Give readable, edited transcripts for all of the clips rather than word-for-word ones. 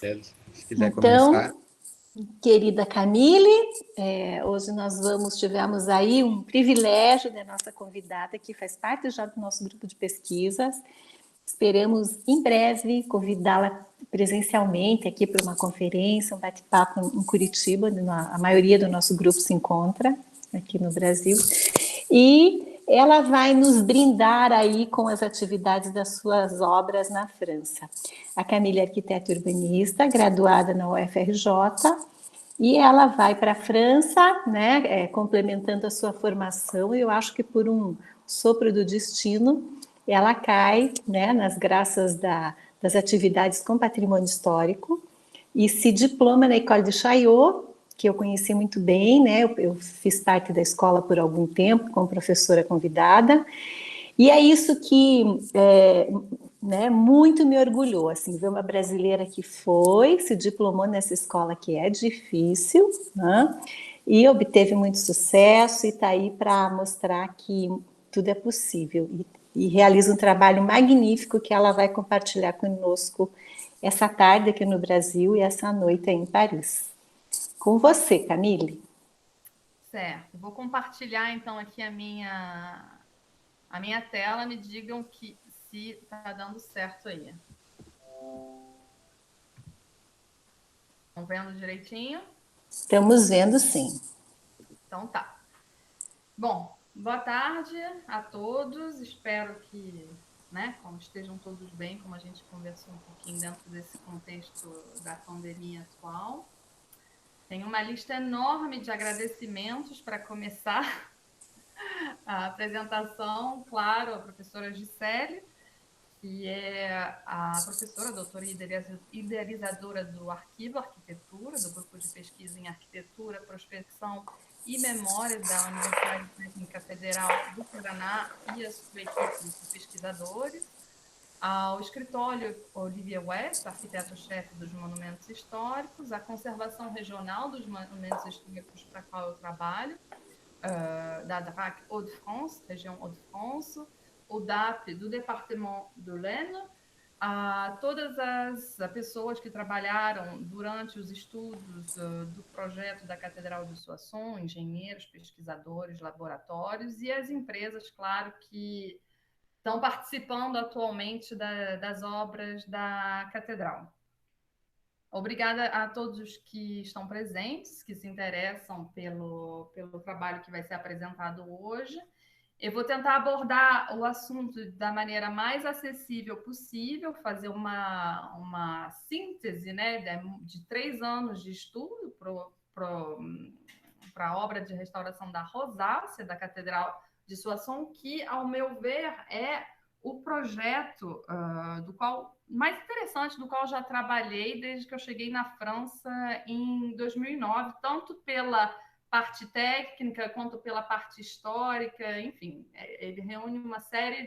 Se quiser começar. Então, querida Camille, hoje tivemos aí um privilégio da nossa convidada, que faz parte já do nosso grupo de pesquisas. Esperamos em breve convidá-la presencialmente aqui para uma conferência, um bate-papo em Curitiba, a maioria do nosso grupo se encontra aqui no Brasil. E ela vai nos brindar aí com as atividades das suas obras na França. A Camille é arquiteta urbanista, graduada na UFRJ, e ela vai para a França, né, complementando a sua formação, e eu acho que por um sopro do destino, ela cai, né, nas graças das atividades com patrimônio histórico, e se diploma na École de Chaillot, que eu conheci muito bem, né? Eu fiz parte da escola por algum tempo, como professora convidada, e é isso que né, muito me orgulhou, assim, ver uma brasileira que se diplomou nessa escola que é difícil, né? E obteve muito sucesso, e está aí para mostrar que tudo é possível, e realiza um trabalho magnífico que ela vai compartilhar conosco essa tarde aqui no Brasil e essa noite aí em Paris. Com você, Camille. Certo. Vou compartilhar, então, aqui a minha tela. Me digam se está dando certo aí. Estão vendo direitinho? Estamos vendo, sim. Então tá. Bom, boa tarde a todos. Espero que, né, como estejam todos bem, como a gente conversou um pouquinho dentro desse contexto da pandemia atual. Tem uma lista enorme de agradecimentos para começar a apresentação. Claro, a professora Gisele, que é a professora, doutora e idealizadora do Arquivo Arquitetura, do Grupo de Pesquisa em Arquitetura, Prospecção e Memória da Universidade Técnica Federal do Paraná, e a sua equipe de pesquisadores. Ao escritório Olivier West, arquiteto-chefe dos monumentos históricos, a conservação regional dos monumentos históricos para a qual eu trabalho, da DRAC Hauts-de-France, região Hauts-de-France, o DAP do Departement de l'Aisne, a todas as pessoas que trabalharam durante os estudos do projeto da Catedral de Soissons, engenheiros, pesquisadores, laboratórios, e as empresas, claro, que estão participando atualmente das obras da Catedral. Obrigada a todos que estão presentes, que se interessam pelo trabalho que vai ser apresentado hoje. Eu vou tentar abordar o assunto da maneira mais acessível possível, fazer uma síntese, né, de 3 anos de estudo para a obra de restauração da Rosácea, da Catedral de Soissons, que, ao meu ver, é o projeto do qual mais interessante, do qual já trabalhei desde que eu cheguei na França em 2009, tanto pela parte técnica quanto pela parte histórica. Enfim, ele reúne uma série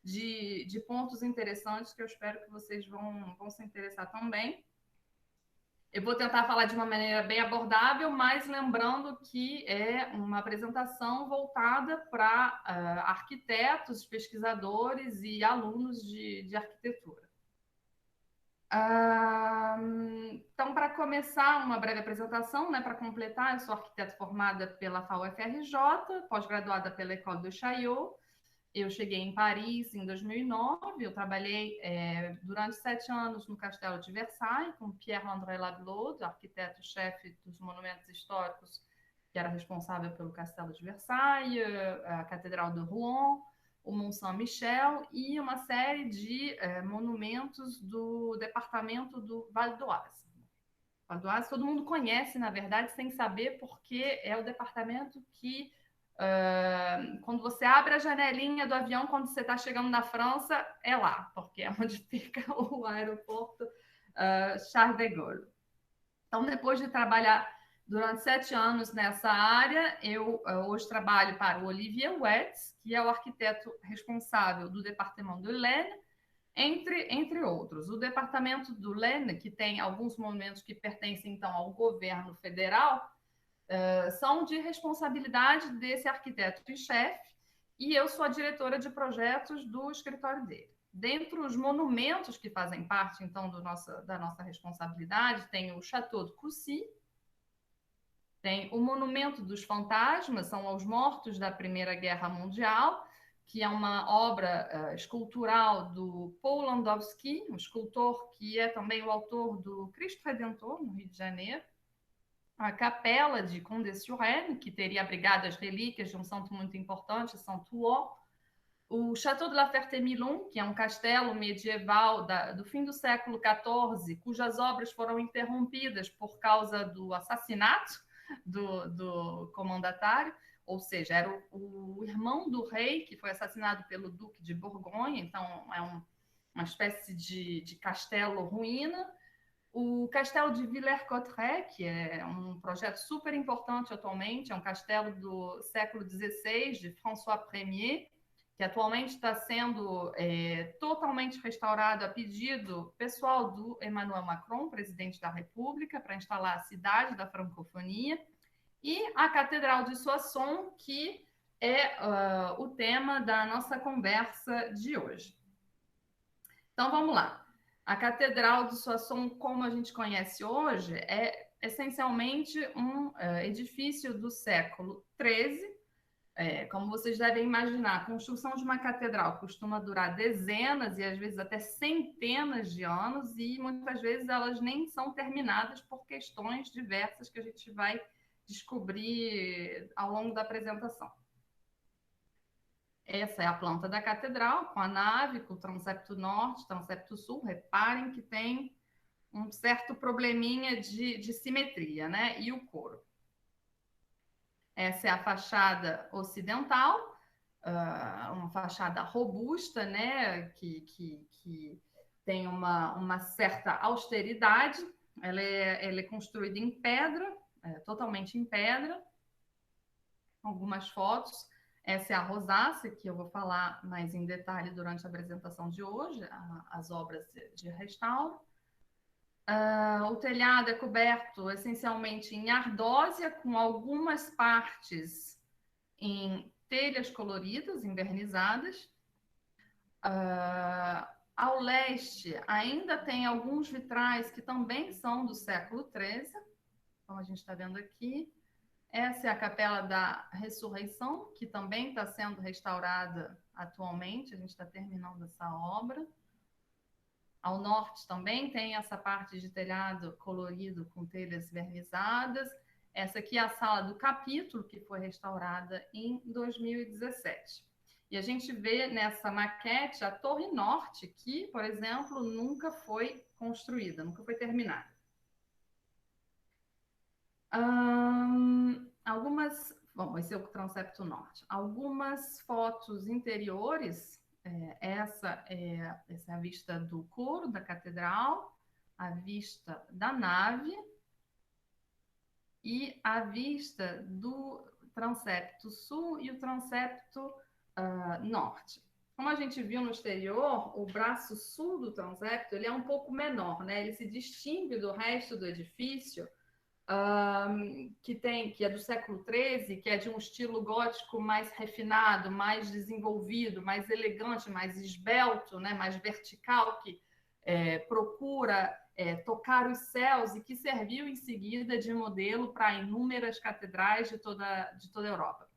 de pontos interessantes que eu espero que vocês vão se interessar também. Eu vou tentar falar de uma maneira bem abordável, mas lembrando que é uma apresentação voltada para arquitetos, pesquisadores e alunos de arquitetura. Então, para começar, uma breve apresentação, né, para completar, eu sou arquiteta formada pela FAU-FRJ, pós-graduada pela École de Chaillot. Eu cheguei em Paris em 2009, eu trabalhei durante 7 anos no Castelo de Versailles, com Pierre-André Lablot, arquiteto-chefe dos monumentos históricos, que era responsável pelo Castelo de Versailles, a Catedral de Rouen, o Mont Saint-Michel e uma série de monumentos do departamento do Val d'Oise. Val d'Oise todo mundo conhece, na verdade, sem saber, porque é o departamento que quando você abre a janelinha do avião, quando você está chegando na França, é lá, porque é onde fica o aeroporto Charles de Gaulle. Então, depois de trabalhar durante 7 anos nessa área, eu hoje trabalho para o Olivier Wetz, que é o arquiteto responsável do Departement de l'Aisne, entre outros. O Departamento do l'Aisne, que tem alguns monumentos que pertencem, então, ao governo federal, são de responsabilidade desse arquiteto em chefe, e eu sou a diretora de projetos do escritório dele. Dentre os monumentos que fazem parte, então, da nossa responsabilidade, tem o Château de Coucy, tem o Monumento dos Fantasmas, são aos mortos da Primeira Guerra Mundial, que é uma obra escultural do Paul Landowski, um escultor que é também o autor do Cristo Redentor, no Rio de Janeiro. A Capela de Condé-sur-Aisne, que teria abrigado as relíquias de um santo muito importante, São Thuot. O Château de la Ferté-Milon, que é um castelo medieval do fim do século XIV, cujas obras foram interrompidas por causa do assassinato do comandatário, ou seja, era o irmão do rei que foi assassinado pelo Duque de Borgonha, então é uma espécie de castelo-ruína. O castelo de Villers-Cotterêts, que é um projeto super importante atualmente, é um castelo do século XVI, de François Ier, que atualmente está sendo totalmente restaurado a pedido pessoal do Emmanuel Macron, presidente da República, para instalar a cidade da francofonia, e a Catedral de Soissons, que é o tema da nossa conversa de hoje. Então, vamos lá. A Catedral de Soissons, como a gente conhece hoje, é essencialmente um edifício do século XIII. Como vocês devem imaginar, a construção de uma catedral costuma durar dezenas e às vezes até centenas de anos, e muitas vezes elas nem são terminadas por questões diversas que a gente vai descobrir ao longo da apresentação. Essa é a planta da catedral, com a nave, com o transepto norte, transepto sul. Reparem que tem um certo probleminha de simetria, né? E o coro. Essa é a fachada ocidental, uma fachada robusta, né? Que tem uma certa austeridade. Ela é construída em pedra, totalmente em pedra. Algumas fotos. Essa é a rosácea, que eu vou falar mais em detalhe durante a apresentação de hoje, as obras de restauro. O telhado é coberto essencialmente em ardósia, com algumas partes em telhas coloridas, envernizadas. Ao leste, ainda tem alguns vitrais que também são do século XIII, como a gente está vendo aqui. Essa é a Capela da Ressurreição, que também está sendo restaurada atualmente, a gente está terminando essa obra. Ao norte também tem essa parte de telhado colorido com telhas vernizadas. Essa aqui é a sala do capítulo, que foi restaurada em 2017. E a gente vê nessa maquete a Torre Norte, que, por exemplo, nunca foi construída, nunca foi terminada. Bom, esse é o transepto norte. Algumas fotos interiores, essa é a vista do coro da catedral, a vista da nave e a vista do transepto sul e o transepto norte. Como a gente viu no exterior, o braço sul do transepto ele é um pouco menor, né? Ele se distingue do resto do edifício, que é do século XIII, que é de um estilo gótico mais refinado, mais desenvolvido, mais elegante, mais esbelto, né? Mais vertical, que procura tocar os céus e que serviu em seguida de modelo para inúmeras catedrais de toda a Europa.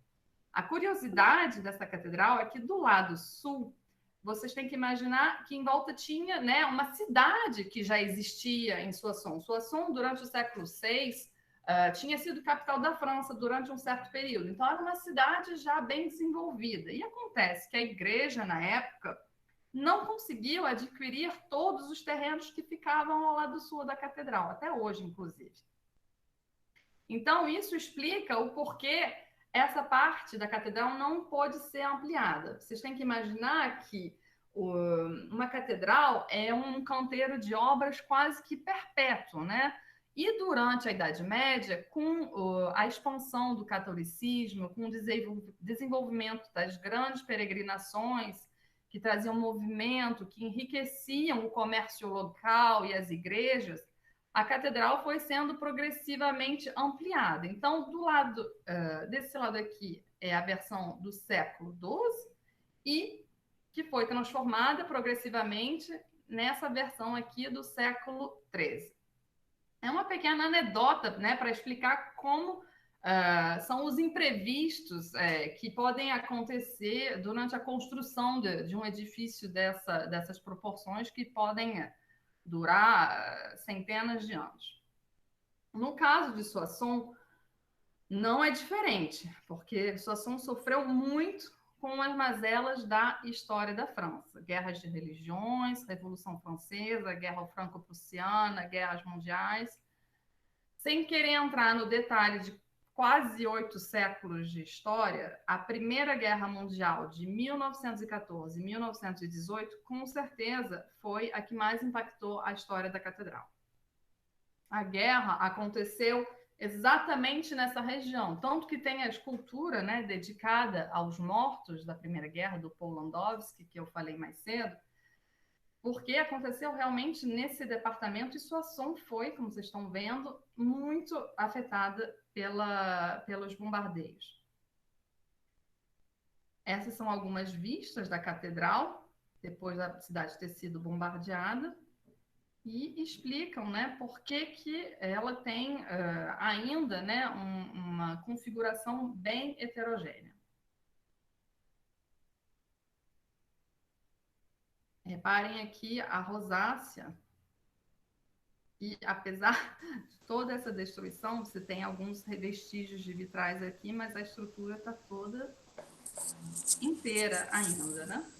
A curiosidade dessa catedral é que do lado sul, vocês têm que imaginar que em volta tinha, né, uma cidade que já existia em Soissons. Soissons, durante o século VI, tinha sido capital da França durante um certo período. Então, era uma cidade já bem desenvolvida. E acontece que a igreja, na época, não conseguiu adquirir todos os terrenos que ficavam ao lado sul da catedral, até hoje, inclusive. Então, isso explica o porquê essa parte da catedral não pode ser ampliada. Vocês têm que imaginar que uma catedral é um canteiro de obras quase que perpétuo, né? E durante a Idade Média, com a expansão do catolicismo, com o desenvolvimento das grandes peregrinações, que traziam movimento, que enriqueciam o comércio local e as igrejas, a catedral foi sendo progressivamente ampliada. Então, desse lado aqui é a versão do século XII e que foi transformada progressivamente nessa versão aqui do século XIII. É uma pequena anedota, né, para explicar como são os imprevistos que podem acontecer durante a construção de um edifício dessas proporções, que podem durar centenas de anos. No caso de Soissons, não é diferente, porque Soissons sofreu muito com as mazelas da história da França. Guerras de religiões, Revolução Francesa, Guerra Franco-Prussiana, guerras mundiais. Sem querer entrar no detalhe de quase 8 séculos de história, a Primeira Guerra Mundial de 1914 e 1918, com certeza, foi a que mais impactou a história da catedral. A guerra aconteceu exatamente nessa região, tanto que tem a escultura, né, dedicada aos mortos da Primeira Guerra, do Paul Landowski, que eu falei mais cedo, porque aconteceu realmente nesse departamento, e Soissons foi, como vocês estão vendo, muito afetada pelos bombardeios. Essas são algumas vistas da catedral, depois da cidade ter sido bombardeada, e explicam, né, por que ela tem ainda, né, uma configuração bem heterogênea. Reparem aqui a rosácea, e apesar de toda essa destruição, você tem alguns vestígios de vitrais aqui, mas a estrutura está toda inteira ainda, né?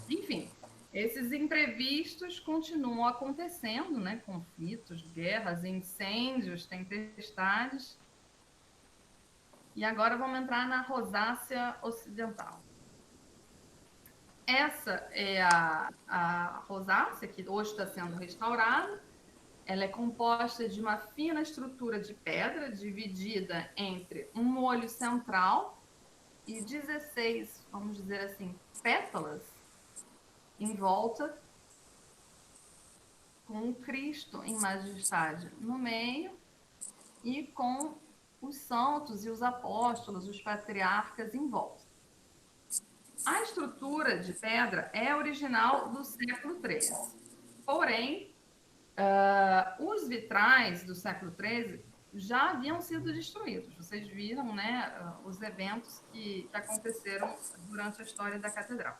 Enfim, esses imprevistos continuam acontecendo, né? Conflitos, guerras, incêndios, tempestades. E agora vamos entrar na rosácea ocidental. Essa é a rosácea, que hoje está sendo restaurada. Ela é composta de uma fina estrutura de pedra, dividida entre um molho central e 16, vamos dizer assim, pétalas em volta, com o Cristo em majestade no meio e com os santos e os apóstolos, os patriarcas em volta. A estrutura de pedra é original do século XIII, porém, os vitrais do século XIII já haviam sido destruídos. Vocês viram, né, os eventos que aconteceram durante a história da catedral.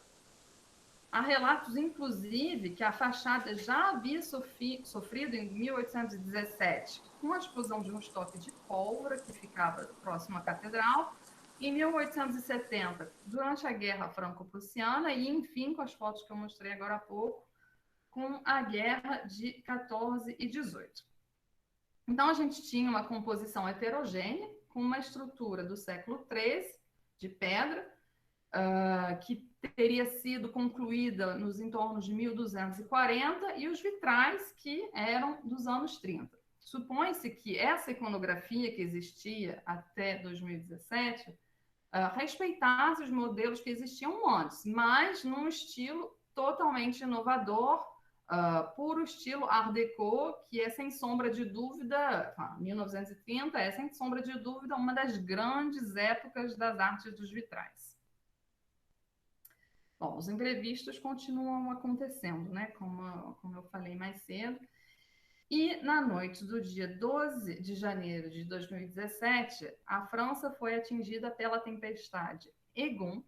Há relatos, inclusive, que a fachada já havia sofrido em 1817, com a explosão de um estoque de pólvora que ficava próximo à catedral, em 1870, durante a Guerra Franco-Prussiana, e, enfim, com as fotos que eu mostrei agora há pouco, com a Guerra de 14 e 18. Então, a gente tinha uma composição heterogênea, com uma estrutura do século XIII, de pedra, que teria sido concluída nos entornos de 1240, e os vitrais, que eram dos anos 30. Supõe-se que essa iconografia que existia até 2017 respeitasse os modelos que existiam antes, mas num estilo totalmente inovador, puro estilo Art Deco, que é, sem sombra de dúvida, 1930 é, sem sombra de dúvida, uma das grandes épocas das artes dos vitrais. Bom, os imprevistos continuam acontecendo, né? Como eu falei mais cedo. E na noite do dia 12 de janeiro de 2017, a França foi atingida pela tempestade Egon,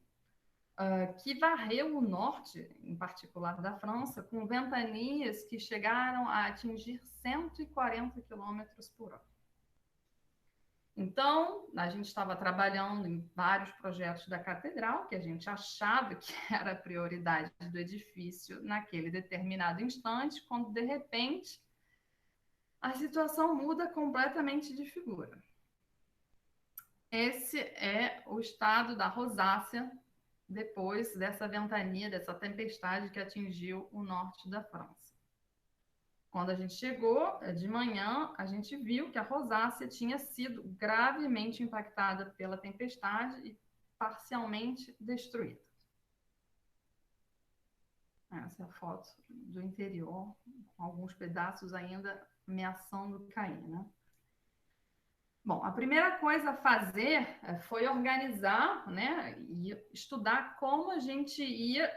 que varreu o norte, em particular da França, com ventanias que chegaram a atingir 140 km por hora. Então, a gente estava trabalhando em vários projetos da catedral, que a gente achava que era a prioridade do edifício naquele determinado instante, quando, de repente, a situação muda completamente de figura. Esse é o estado da rosácea depois dessa ventania, dessa tempestade que atingiu o norte da França. Quando a gente chegou de manhã, a gente viu que a rosácea tinha sido gravemente impactada pela tempestade e parcialmente destruída. Essa é a foto do interior, com alguns pedaços ainda ameaçando cair, né? Bom, a primeira coisa a fazer foi organizar, né, e estudar como a gente ia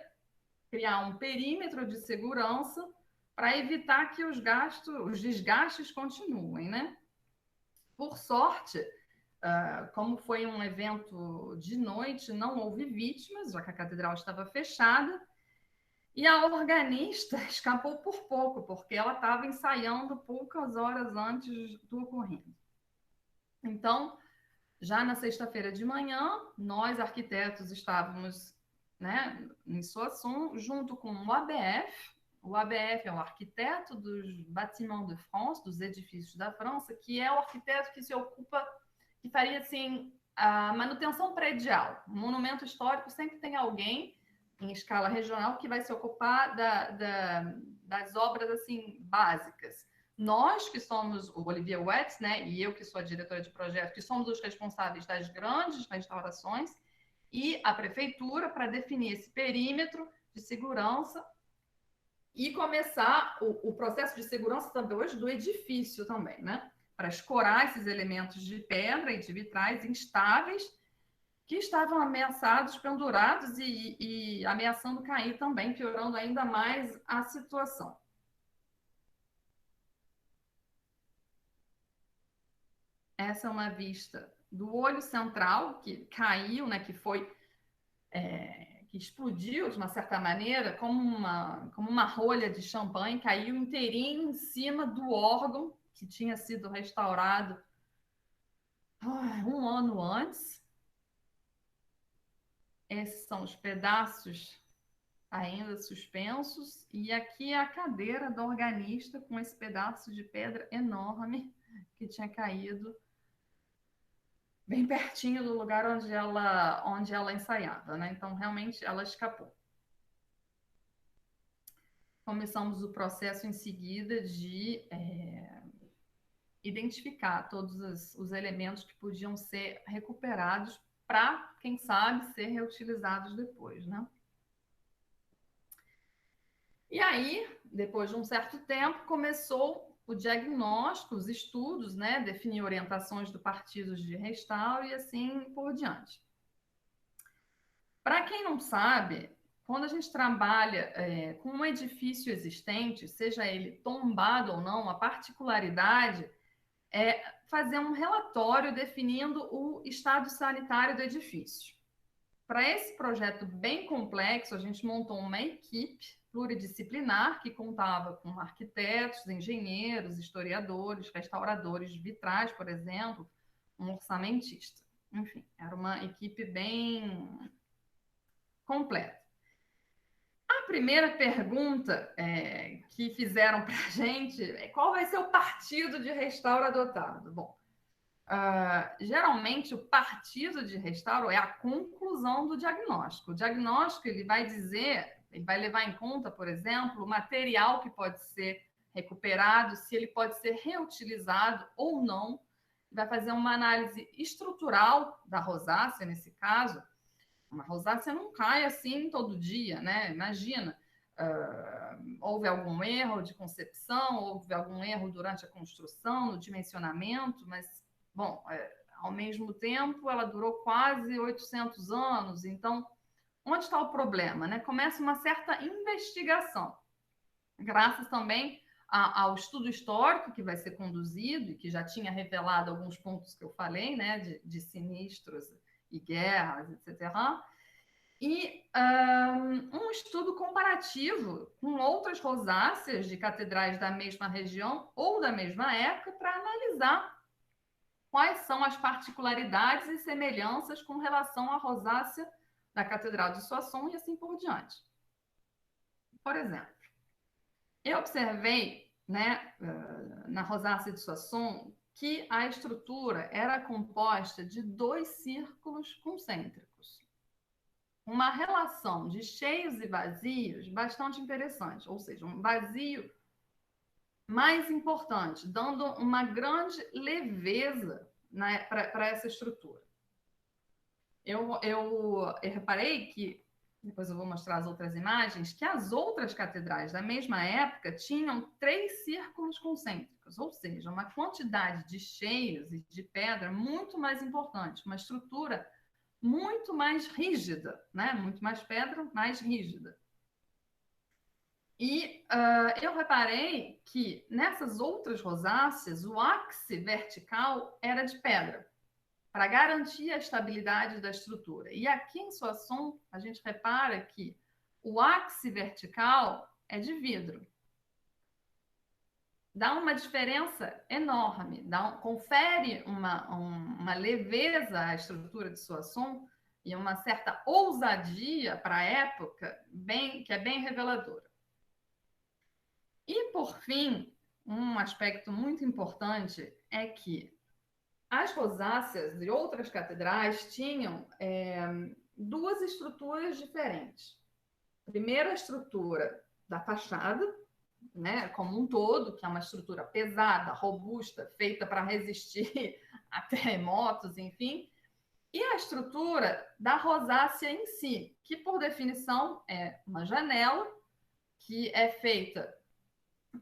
criar um perímetro de segurança para evitar que os desgastes continuem, né? Por sorte, como foi um evento de noite, não houve vítimas, já que a catedral estava fechada, e a organista escapou por pouco, porque ela estava ensaiando poucas horas antes do ocorrido. Então, já na sexta-feira de manhã, nós, arquitetos, estávamos, né, em Soissons, junto com o ABF. O ABF é o arquiteto dos Bâtiments de France, dos edifícios da França, que é o arquiteto que se ocupa, que faria assim, a manutenção predial. O monumento histórico sempre tem alguém em escala regional que vai se ocupar das obras assim básicas. Nós, que somos o Olivier Wetz, né, e eu, que sou a diretora de projeto, que somos os responsáveis das grandes restaurações, e a prefeitura para definir esse perímetro de segurança e começar o processo de segurança também hoje do edifício também, né? Para escorar esses elementos de pedra e de vitrais instáveis que estavam ameaçados, pendurados e ameaçando cair também, piorando ainda mais a situação. Essa é uma vista do olho central, que caiu, né, que foi, que explodiu de uma certa maneira, como uma rolha de champanhe, caiu inteirinho em cima do órgão que tinha sido restaurado um ano antes. Esses são os pedaços ainda suspensos, e aqui é a cadeira da organista com esse pedaço de pedra enorme que tinha caído bem pertinho do lugar onde ela ensaiava, né? Então, realmente, ela escapou. Começamos o processo em seguida de identificar todos os elementos que podiam ser recuperados para, quem sabe, ser reutilizados depois, né? E aí, depois de um certo tempo, começou o diagnóstico, os estudos, né? Definir orientações do partido de restauro e assim por diante. Para quem não sabe, quando a gente trabalha com um edifício existente, seja ele tombado ou não, a particularidade é fazer um relatório definindo o estado sanitário do edifício. Para esse projeto bem complexo, a gente montou uma equipe pluridisciplinar que contava com arquitetos, engenheiros, historiadores, restauradores de vitrais, por exemplo, um orçamentista. Enfim, era uma equipe bem completa. A primeira pergunta que fizeram para a gente é qual vai ser o partido de restauro adotado? Bom, geralmente o partido de restauro é a conclusão do diagnóstico. O diagnóstico ele vai levar em conta, por exemplo, o material que pode ser recuperado, se ele pode ser reutilizado ou não. Vai fazer uma análise estrutural da rosácea, nesse caso. Uma rosácea não cai assim todo dia, né? Imagina, houve algum erro de concepção, houve algum erro durante a construção, no dimensionamento, mas, bom, ao mesmo tempo, ela durou quase 800 anos, então, onde está o problema, né? Começa uma certa investigação, graças também ao estudo histórico que vai ser conduzido e que já tinha revelado alguns pontos que eu falei, né, de sinistros e guerras, etc. E um estudo comparativo com outras rosáceas de catedrais da mesma região ou da mesma época para analisar quais são as particularidades e semelhanças com relação à rosácea da Catedral de Soissons e assim por diante. Por exemplo, eu observei, né, na rosácea de Soissons que a estrutura era composta de 2 círculos concêntricos. Uma relação de cheios e vazios bastante interessante, ou seja, um vazio mais importante, dando uma grande leveza, né, para essa estrutura. Eu reparei que, depois eu vou mostrar as outras imagens, que as outras catedrais da mesma época tinham 3 círculos concêntricos, ou seja, uma quantidade de cheios e de pedra muito mais importante, uma estrutura muito mais rígida, né? Muito mais pedra, mais rígida. E eu reparei que nessas outras rosáceas, o ápice vertical era de pedra, para garantir a estabilidade da estrutura. E aqui em Soissons, a gente repara que o ápice vertical é de vidro. Dá uma diferença enorme, confere uma leveza à estrutura de Soissons e uma certa ousadia para a época, que é bem reveladora. E, por fim, um aspecto muito importante é que as rosáceas de outras catedrais tinham duas estruturas diferentes. Primeiro, a estrutura da fachada, né, como um todo, que é uma estrutura pesada, robusta, feita para resistir a terremotos, enfim, e a estrutura da rosácea em si, que por definição é uma janela que é feita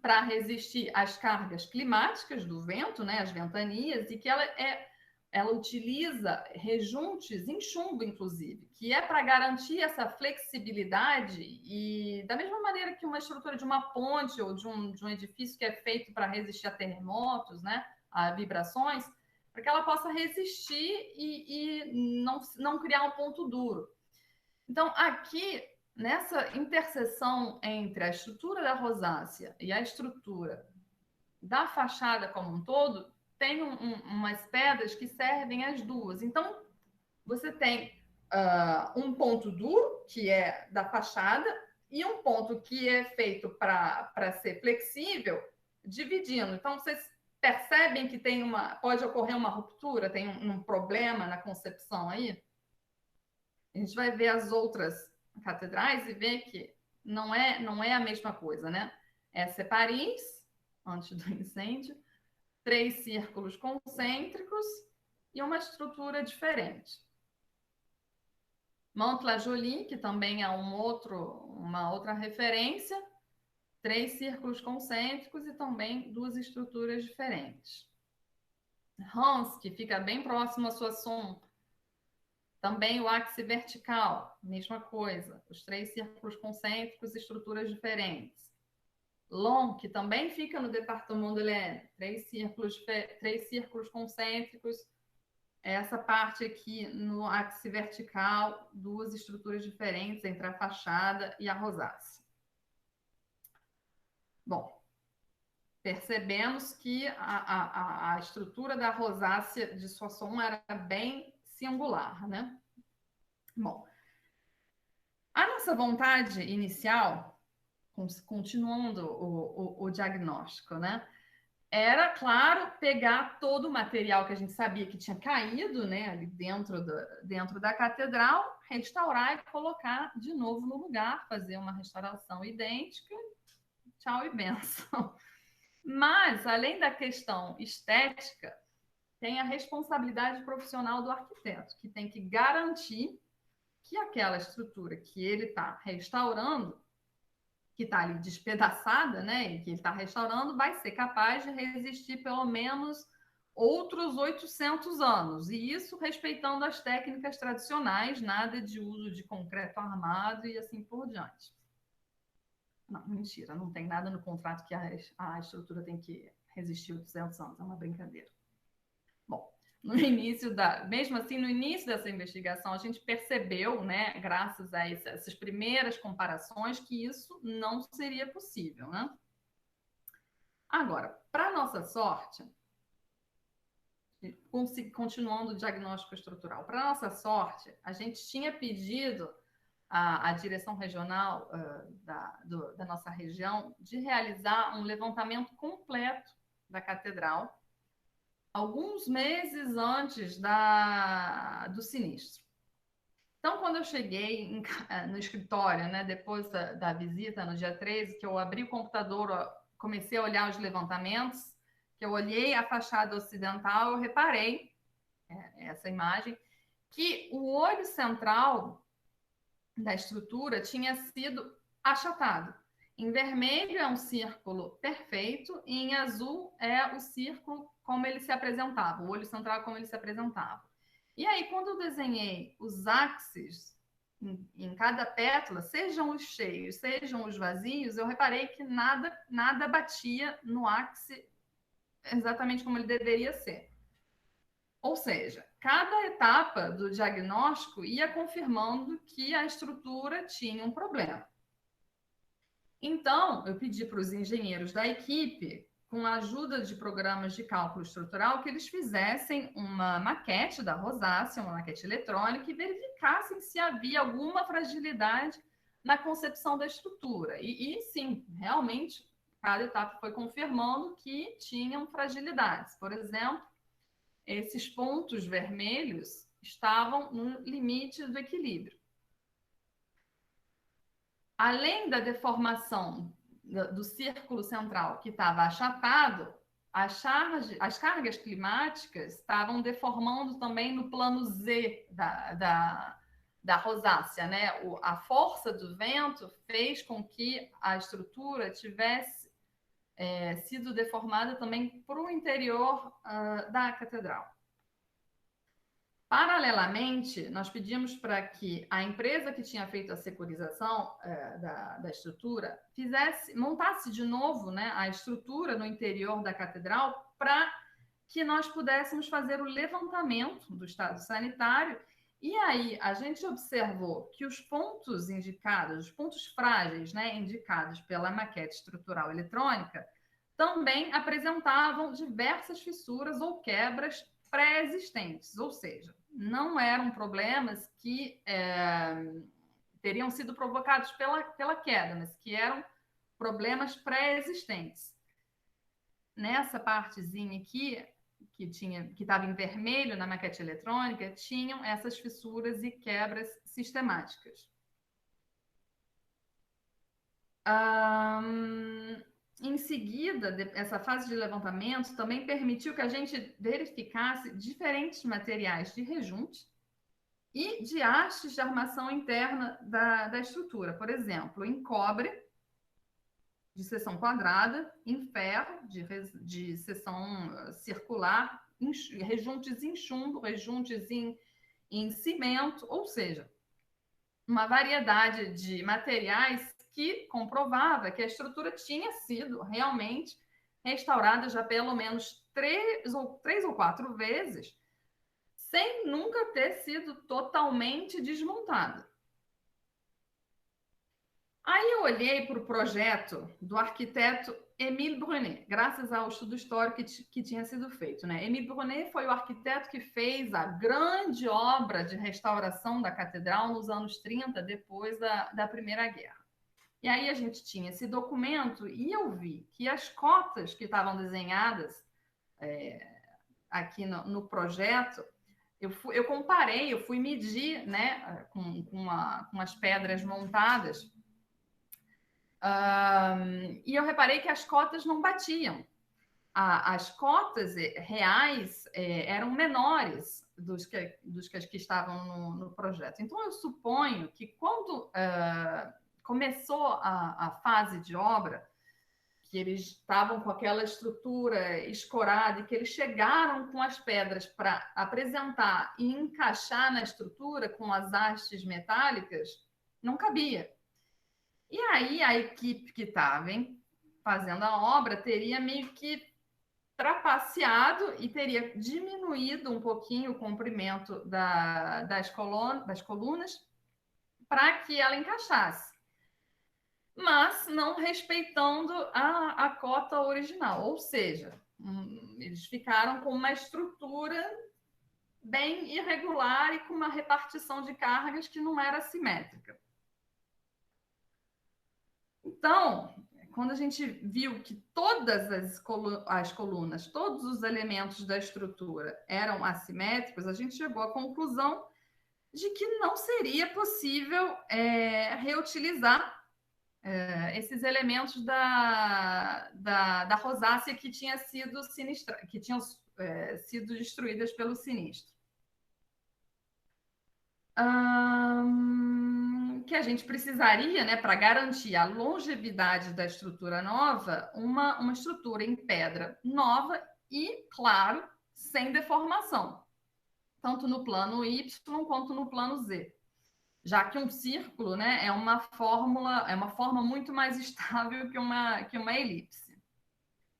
para resistir às cargas climáticas do vento, né, as ventanias, e que ela utiliza rejuntes em chumbo, inclusive, que é para garantir essa flexibilidade e da mesma maneira que uma estrutura de uma ponte ou de um edifício que é feito para resistir a terremotos, né, a vibrações, para que ela possa resistir e não criar um ponto duro. Então, aqui, nessa interseção entre a estrutura da rosácea e a estrutura da fachada como um todo, tem umas pedras que servem as duas. Então, você tem um ponto duro, que é da fachada, e um ponto que é feito para ser flexível, dividindo. Então, vocês percebem que pode ocorrer uma ruptura, tem um problema na concepção aí? A gente vai ver as outras catedrais e ver que não é a mesma coisa, né? Essa é Paris, antes do incêndio, 3 círculos concêntricos e uma estrutura diferente. Mantes-la-Jolie, que também é uma outra referência, 3 círculos concêntricos e também 2 estruturas diferentes. Reims, que fica bem próximo a Soissons, também o ápice vertical, mesma coisa, os 3 círculos concêntricos, estruturas diferentes. Long, que também fica no Departement de l'Aisne, 3 círculos concêntricos, essa parte aqui no ápice vertical, 2 estruturas diferentes entre a fachada e a rosácea. Bom, percebemos que a estrutura da rosácea de Soissons era bem singular, né? Bom, a nossa vontade inicial, continuando o diagnóstico, né? Era, claro, pegar todo o material que a gente sabia que tinha caído, né, ali dentro da catedral, restaurar e colocar de novo no lugar, fazer uma restauração idêntica, tchau e benção. Mas, além da questão estética, tem a responsabilidade profissional do arquiteto, que tem que garantir que aquela estrutura que ele está restaurando, que está ali despedaçada, né, e que ele está restaurando, vai ser capaz de resistir pelo menos outros 800 anos. E isso respeitando as técnicas tradicionais, nada de uso de concreto armado e assim por diante. Não, mentira, não tem nada no contrato que a estrutura tem que resistir 800 anos, é uma brincadeira. Bom, mesmo assim, no início dessa investigação, a gente percebeu, né, graças a essas primeiras comparações, que isso não seria possível, né? Agora, para nossa sorte, continuando o diagnóstico estrutural, para nossa sorte, a gente tinha pedido à direção regional da nossa região de realizar um levantamento completo da catedral alguns meses antes do sinistro. Então, quando eu cheguei no escritório, né, depois da visita, no dia 13, que eu abri o computador, comecei a olhar os levantamentos, que eu olhei a fachada ocidental, eu reparei, essa imagem, que o olho central da estrutura tinha sido achatado. Em vermelho é um círculo perfeito e em azul é o círculo como ele se apresentava, o olho central como ele se apresentava. E aí, quando eu desenhei os ápices em cada pétala, sejam os cheios, sejam os vazios, eu reparei que nada batia no ápice exatamente como ele deveria ser. Ou seja, cada etapa do diagnóstico ia confirmando que a estrutura tinha um problema. Então, eu pedi para os engenheiros da equipe, com a ajuda de programas de cálculo estrutural, que eles fizessem uma maquete da rosácea, uma maquete eletrônica, e verificassem se havia alguma fragilidade na concepção da estrutura. E sim, realmente, cada etapa foi confirmando que tinham fragilidades. Por exemplo, esses pontos vermelhos estavam no limite do equilíbrio. Além da deformação do círculo central que estava achatado, as cargas climáticas estavam deformando também no plano Z da rosácea, né? A força do vento fez com que a estrutura tivesse sido deformada também para o interior da catedral. Paralelamente, nós pedimos para que a empresa que tinha feito a securização da estrutura montasse de novo, né, a estrutura no interior da catedral para que nós pudéssemos fazer o levantamento do estado sanitário. E aí a gente observou que os pontos indicados, os pontos frágeis, né, indicados pela maquete estrutural eletrônica, também apresentavam diversas fissuras ou quebras pré-existentes, ou seja, não eram problemas que teriam sido provocados pela queda, mas que eram problemas pré-existentes. Nessa partezinha aqui, que estava em vermelho na maquete eletrônica, tinham essas fissuras e quebras sistemáticas. Em seguida, essa fase de levantamento também permitiu que a gente verificasse diferentes materiais de rejunte e de hastes de armação interna da estrutura. Por exemplo, em cobre, de seção quadrada, em ferro, de seção circular, rejuntes em chumbo, rejuntes em cimento, ou seja, uma variedade de materiais que comprovava que a estrutura tinha sido realmente restaurada já pelo menos três ou quatro vezes, sem nunca ter sido totalmente desmontada. Aí eu olhei para o projeto do arquiteto Émile Brunet, graças ao estudo histórico que tinha sido feito, né? Émile Brunet foi o arquiteto que fez a grande obra de restauração da catedral nos anos 30, depois da Primeira Guerra. E aí a gente tinha esse documento e eu vi que as cotas que estavam desenhadas aqui no projeto, eu comparei, eu fui medir, né, com as pedras montadas, e eu reparei que as cotas não batiam. As cotas reais eram menores dos que estavam no projeto. Então, eu suponho que quando começou a fase de obra, que eles estavam com aquela estrutura escorada e que eles chegaram com as pedras para apresentar e encaixar na estrutura com as hastes metálicas, não cabia. E aí a equipe que estava fazendo a obra teria meio que trapaceado e teria diminuído um pouquinho o comprimento das colunas para que ela encaixasse, mas não respeitando a cota original, ou seja, eles ficaram com uma estrutura bem irregular e com uma repartição de cargas que não era simétrica. Então, quando a gente viu que todas as colunas, todos os elementos da estrutura eram assimétricos, a gente chegou à conclusão de que não seria possível reutilizar esses elementos da rosácea que tinham sido destruídas pelo sinistro. Que a gente precisaria, né, para garantir a longevidade da estrutura nova, uma estrutura em pedra nova e, claro, sem deformação, tanto no plano Y quanto no plano Z. já que um círculo, né, é uma forma muito mais estável que uma elipse.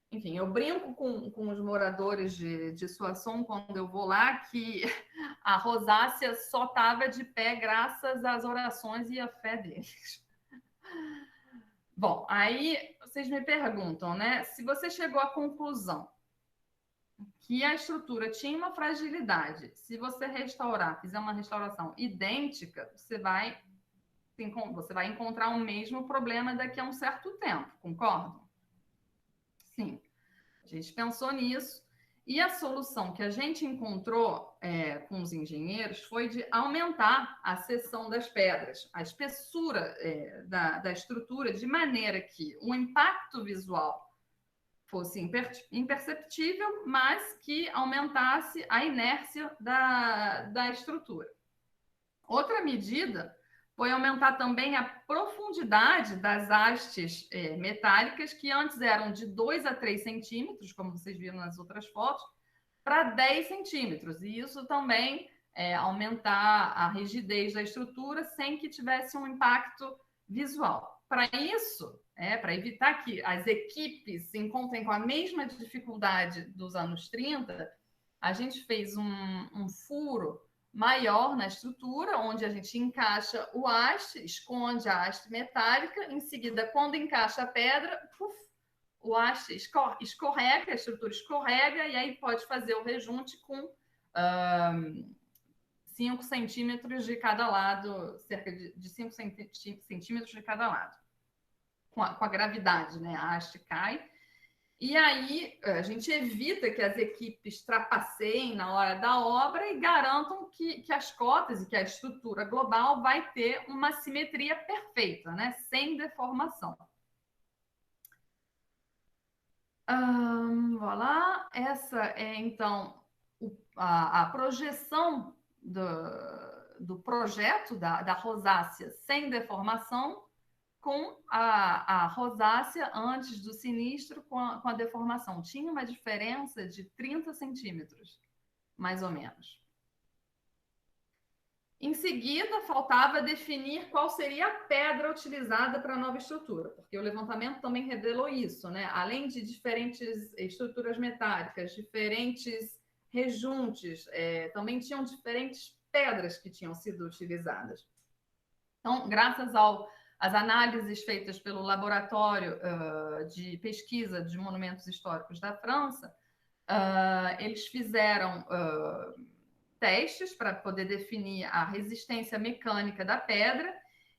Enfim, eu brinco com os moradores de Soissons quando eu vou lá que a rosácea só estava de pé graças às orações e à fé deles. Bom, aí vocês me perguntam, né? Se você chegou à conclusão que a estrutura tinha uma fragilidade, se você restaurar, fizer uma restauração idêntica, você vai encontrar o mesmo problema daqui a um certo tempo, concordam? Sim. A gente pensou nisso e a solução que a gente encontrou com os engenheiros foi de aumentar a seção das pedras, a espessura da estrutura, de maneira que o impacto visual fosse imperceptível, mas que aumentasse a inércia da estrutura. Outra medida foi aumentar também a profundidade das hastes metálicas, que antes eram de 2 a 3 centímetros, como vocês viram nas outras fotos, para 10 centímetros. E isso também aumentar a rigidez da estrutura sem que tivesse um impacto visual. Para isso, para evitar que as equipes se encontrem com a mesma dificuldade dos anos 30, a gente fez um furo maior na estrutura, onde a gente encaixa o haste, esconde a haste metálica, em seguida, quando encaixa a pedra, o haste escorrega, a estrutura escorrega, e aí pode fazer o rejunte com 5 centímetros de cada lado, cerca de 5 centímetros de cada lado, com a gravidade, né? A haste cai. E aí a gente evita que as equipes trapaceiem na hora da obra e garantam que as cotas e que a estrutura global vai ter uma simetria perfeita, né? Sem deformação. Voilà. Essa é, então, a projeção do projeto da rosácea sem deformação com a rosácea antes do sinistro com a deformação. Tinha uma diferença de 30 centímetros, mais ou menos. Em seguida, faltava definir qual seria a pedra utilizada para a nova estrutura, porque o levantamento também revelou isso, né? Além de diferentes estruturas metálicas, diferentes rejuntes, também tinham diferentes pedras que tinham sido utilizadas. Então, graças às análises feitas pelo Laboratório de Pesquisa de Monumentos Históricos da França, eles fizeram testes para poder definir a resistência mecânica da pedra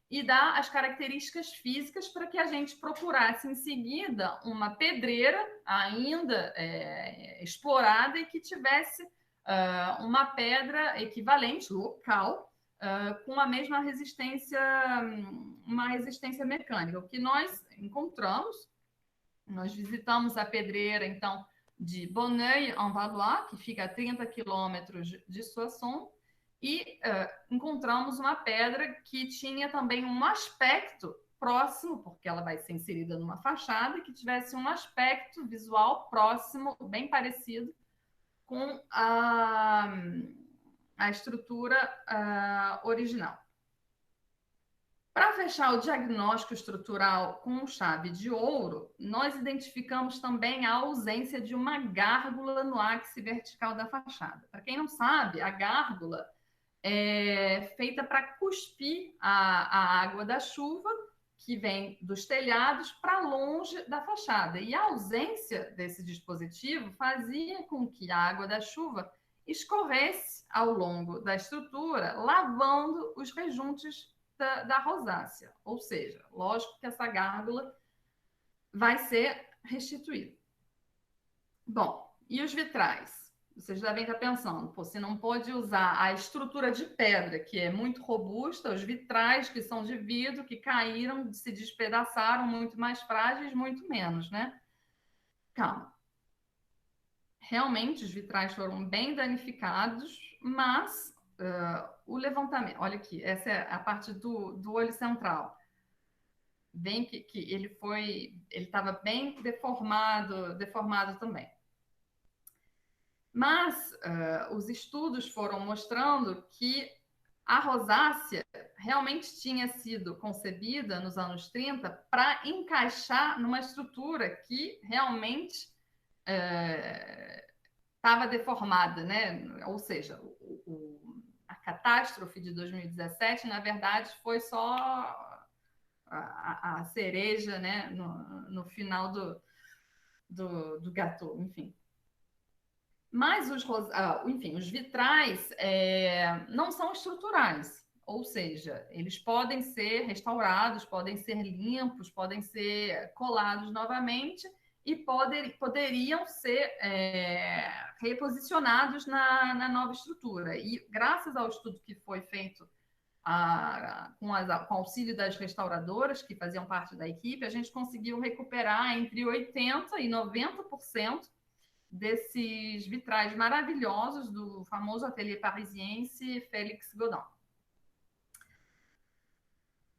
e dar as características físicas para que a gente procurasse em seguida uma pedreira ainda explorada e que tivesse uma pedra equivalente, local, com a mesma resistência, uma resistência mecânica. O que nós encontramos, nós visitamos a pedreira, então, de Bonneuil-en-Valois, que fica a 30 quilômetros de Soissons, e encontramos uma pedra que tinha também um aspecto próximo, porque ela vai ser inserida numa fachada, que tivesse um aspecto visual próximo, bem parecido com a estrutura original. Para fechar o diagnóstico estrutural com chave de ouro, nós identificamos também a ausência de uma gárgula no ápice vertical da fachada. Para quem não sabe, a gárgula é feita para cuspir a água da chuva que vem dos telhados para longe da fachada. E a ausência desse dispositivo fazia com que a água da chuva escorresse ao longo da estrutura, lavando os rejuntes da rosácea. Ou seja, lógico que essa gárgula vai ser restituída. Bom, e os vitrais? Vocês devem estar pensando, você não pode usar a estrutura de pedra, que é muito robusta, os vitrais, que são de vidro, que caíram, se despedaçaram, muito mais frágeis, muito menos, né? Calma. Realmente, os vitrais foram bem danificados, mas o levantamento... Olha aqui, essa é a parte do olho central. Bem que ele estava bem deformado também. Mas os estudos foram mostrando que A rosácea realmente tinha sido concebida nos anos 30 para encaixar numa estrutura que realmente estava deformada, né? Ou seja, a catástrofe de 2017, na verdade, foi só a cereja, né? No final do gâteau, enfim. Mas os vitrais não são estruturais, ou seja, eles podem ser restaurados, podem ser limpos, podem ser colados novamente e poderiam ser reposicionados na nova estrutura. E graças ao estudo que foi feito com o auxílio das restauradoras que faziam parte da equipe, a gente conseguiu recuperar entre 80% e 90% desses vitrais maravilhosos do famoso ateliê parisiense Félix Godin.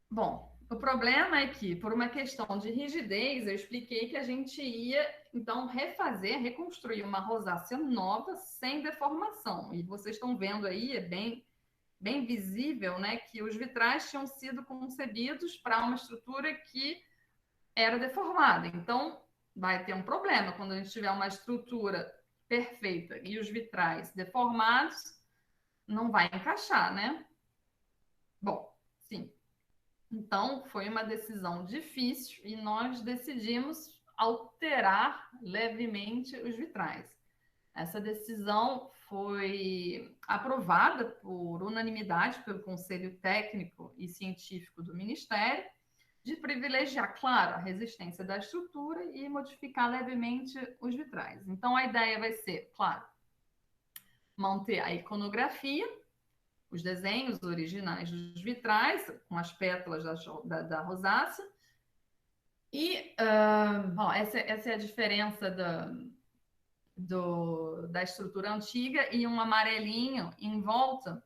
Bom, o problema é que, por uma questão de rigidez, eu expliquei que a gente ia, então, reconstruir uma rosácea nova, sem deformação. E vocês estão vendo aí, é bem visível, né, que os vitrais tinham sido concebidos para uma estrutura que era deformada. Então, vai ter um problema quando a gente tiver uma estrutura perfeita e os vitrais deformados, não vai encaixar, né? Bom, sim. Então, foi uma decisão difícil e nós decidimos alterar levemente os vitrais. Essa decisão foi aprovada por unanimidade pelo Conselho Técnico e Científico do Ministério, de privilegiar, claro, a resistência da estrutura e modificar levemente os vitrais. Então, a ideia vai ser, claro, manter a iconografia, os desenhos originais dos vitrais, com as pétalas da rosácea. E bom, essa é a diferença da estrutura antiga, e um amarelinho em volta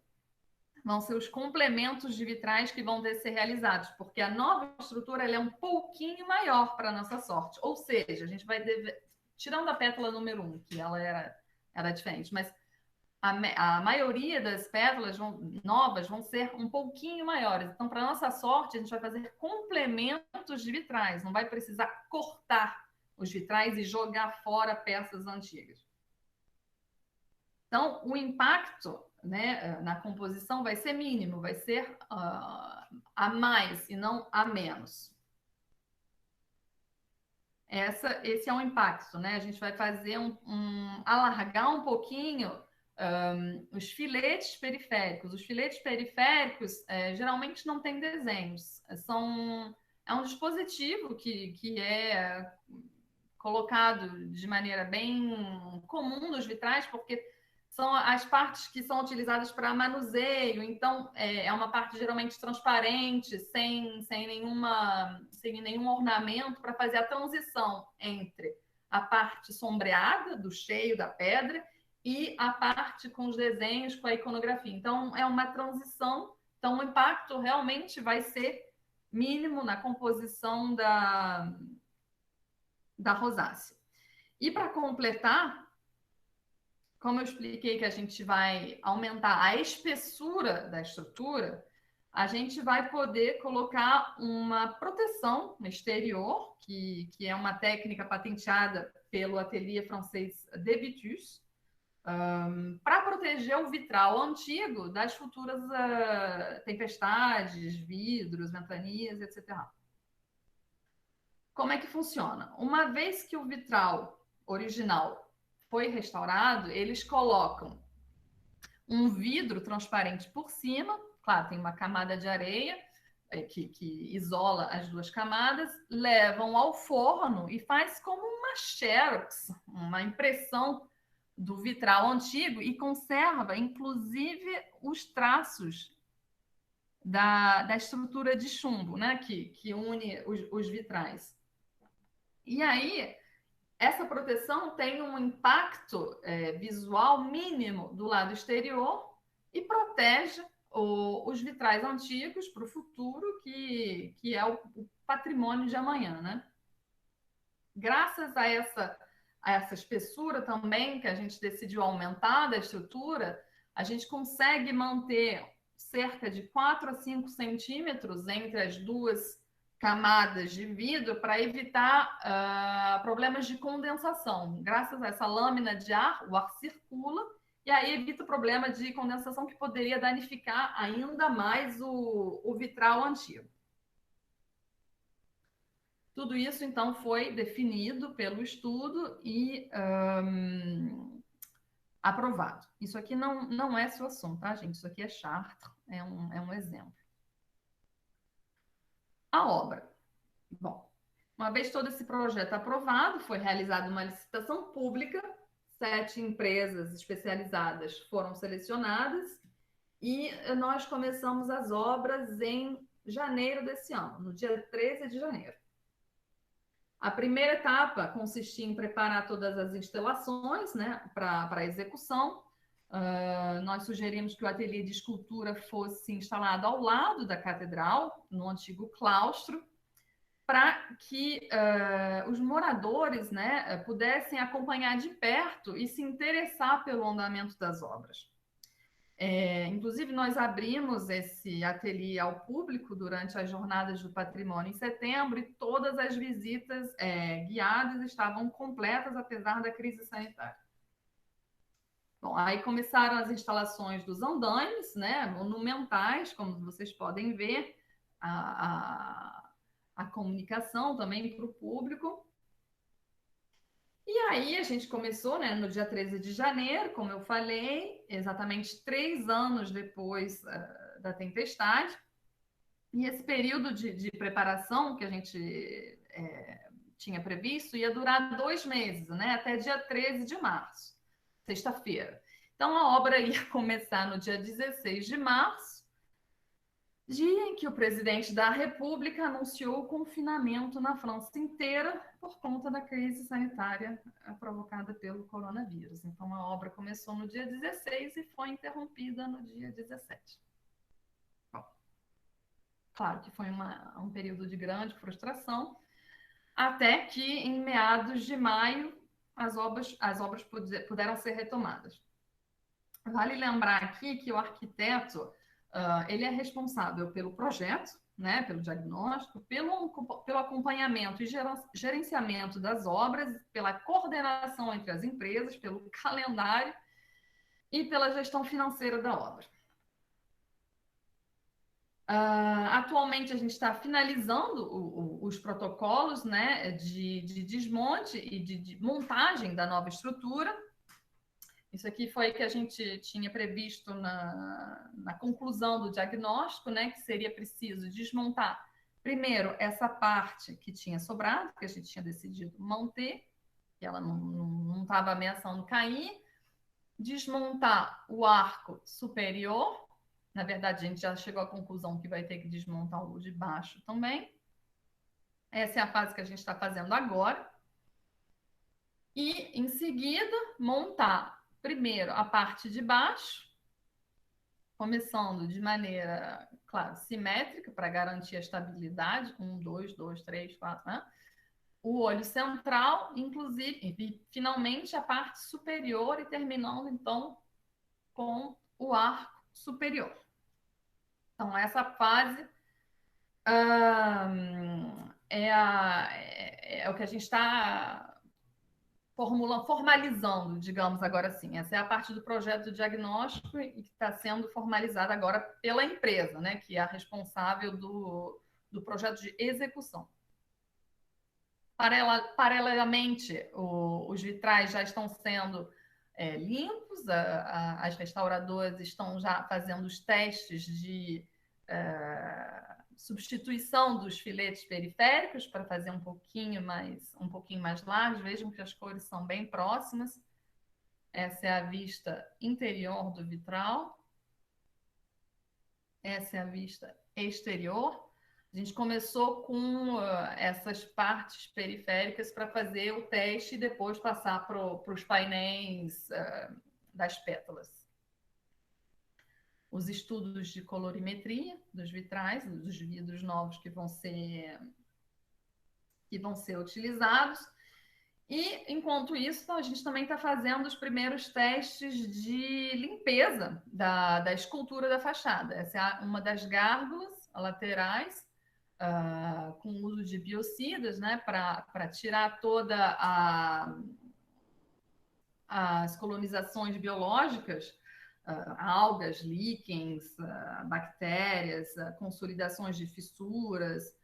vão ser os complementos de vitrais que vão ter que ser realizados, porque a nova estrutura ela é um pouquinho maior para a nossa sorte. Ou seja, a gente vai tirando a pétala número 1, que ela era diferente, mas a maioria das pétalas novas vão ser um pouquinho maiores. Então, para nossa sorte, a gente vai fazer complementos de vitrais, não vai precisar cortar os vitrais e jogar fora peças antigas. Então, o impacto, né, na composição vai ser mínimo, vai ser a mais e não a menos. Esse é o impacto, né? A gente vai fazer alargar um pouquinho os filetes periféricos. Os filetes periféricos geralmente não têm desenhos. É um dispositivo que é colocado de maneira bem comum nos vitrais, porque são as partes que são utilizadas para manuseio. Então, é uma parte geralmente transparente, sem nenhum ornamento, para fazer a transição entre a parte sombreada do cheio da pedra e a parte com os desenhos, com a iconografia. Então, é uma transição. Então, o impacto realmente vai ser mínimo na composição da rosácea. E para completar, como eu expliquei que a gente vai aumentar a espessura da estrutura, a gente vai poder colocar uma proteção exterior, que é uma técnica patenteada pelo ateliê francês Debitus, para proteger o vitral antigo das futuras tempestades, vidros, ventanias, etc. Como é que funciona? Uma vez que o vitral original foi restaurado, eles colocam um vidro transparente por cima, claro, tem uma camada de areia que isola as duas camadas, levam ao forno e faz como uma xerox, uma impressão do vitral antigo, e conserva, inclusive, os traços da estrutura de chumbo, né, que une os vitrais. E aí, essa proteção tem um impacto visual mínimo do lado exterior e protege os vitrais antigos para o futuro, que é o patrimônio de amanhã, né? Graças a essa espessura também, que a gente decidiu aumentar da estrutura, a gente consegue manter cerca de 4 a 5 centímetros entre as duas camadas de vidro para evitar problemas de condensação. Graças a essa lâmina de ar, o ar circula e aí evita o problema de condensação que poderia danificar ainda mais o vitral antigo. Tudo isso, então, foi definido pelo estudo e aprovado. Isso aqui não é Soissons, tá, gente? Isso aqui é Chartres, é um exemplo. A obra. Bom, uma vez todo esse projeto aprovado, foi realizada uma licitação pública, 7 empresas especializadas foram selecionadas e nós começamos as obras em janeiro desse ano, no dia 13 de janeiro. A primeira etapa consistia em preparar todas as instalações, né, para a execução. Nós sugerimos que o ateliê de escultura fosse instalado ao lado da catedral, no antigo claustro, para que os moradores, né, pudessem acompanhar de perto e se interessar pelo andamento das obras. Inclusive, nós abrimos esse ateliê ao público durante as Jornadas do Patrimônio em setembro e todas as visitas guiadas estavam completas, apesar da crise sanitária. Bom, aí começaram as instalações dos andaimes, né, monumentais, como vocês podem ver, a comunicação também para o público. E aí a gente começou, né, no dia 13 de janeiro, como eu falei, exatamente 3 anos depois da tempestade. E esse período de preparação que a gente tinha previsto ia durar 2 meses, né, até dia 13 de março, sexta-feira. Então a obra ia começar no dia 16 de março, dia em que o presidente da República anunciou o confinamento na França inteira por conta da crise sanitária provocada pelo coronavírus. Então, a obra começou no dia 16 e foi interrompida no dia 17. Bom, claro que foi um período de grande frustração, até que, em meados de maio, as obras puderam ser retomadas. Vale lembrar aqui que o arquiteto ele é responsável pelo projeto, né, pelo diagnóstico, pelo acompanhamento e gerenciamento das obras, pela coordenação entre as empresas, pelo calendário e pela gestão financeira da obra. Atualmente, a gente está finalizando os protocolos, né, de desmonte e de montagem da nova estrutura. Isso aqui foi o que a gente tinha previsto na conclusão do diagnóstico, né, que seria preciso desmontar, primeiro, essa parte que tinha sobrado, que a gente tinha decidido manter, que ela não estava ameaçando cair, desmontar o arco superior, na verdade, a gente já chegou à conclusão que vai ter que desmontar o de baixo também. Essa é a fase que a gente está fazendo agora. E, em seguida, montar primeiro a parte de baixo, começando de maneira, claro, simétrica, para garantir a estabilidade, 1, 2, 2, 3, 4, né? O olho central, inclusive, e finalmente a parte superior e terminando, então, com o arco superior. Então, essa fase é o que a gente está formalizando, digamos agora assim. Essa é a parte do projeto de diagnóstico e que está sendo formalizada agora pela empresa, né, que é a responsável do projeto de execução. Paralelamente, os vitrais já estão sendo limpos, as restauradoras estão já fazendo os testes de substituição dos filetes periféricos para fazer um pouquinho mais largos. Vejam que as cores são bem próximas. Essa é a vista interior do vitral. Essa é a vista exterior. A gente começou com essas partes periféricas para fazer o teste e depois passar para os painéis das pétalas. Os estudos de colorimetria dos vitrais, dos vidros novos que vão ser utilizados. E, enquanto isso, a gente também está fazendo os primeiros testes de limpeza da escultura da fachada. Essa é uma das gárgulas laterais, com o uso de biocidas, né, para tirar toda as colonizações biológicas, algas, líquens, bactérias, consolidações de fissuras,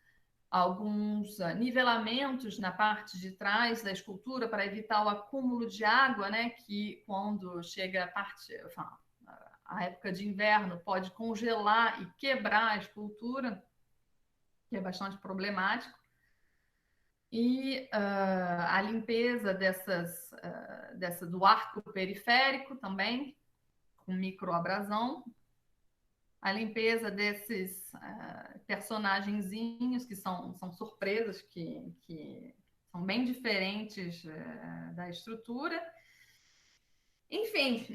alguns nivelamentos na parte de trás da escultura para evitar o acúmulo de água, né, que quando chega a época de inverno pode congelar e quebrar a escultura, que é bastante problemático. E a limpeza do arco periférico também, com microabrasão. A limpeza desses personagenzinhos, que são surpresas, que são bem diferentes da estrutura. Enfim,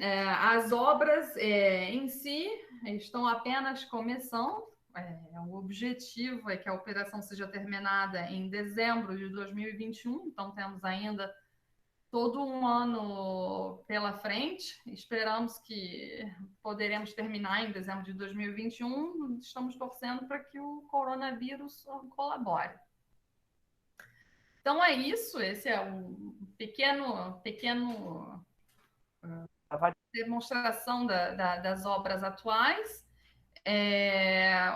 as obras em si estão apenas começando. O objetivo é que a operação seja terminada em dezembro de 2021, então temos ainda todo um ano pela frente. Esperamos que poderemos terminar em dezembro de 2021. Estamos torcendo para que o coronavírus colabore. Então é isso. Esse é um pequeno demonstração das obras atuais.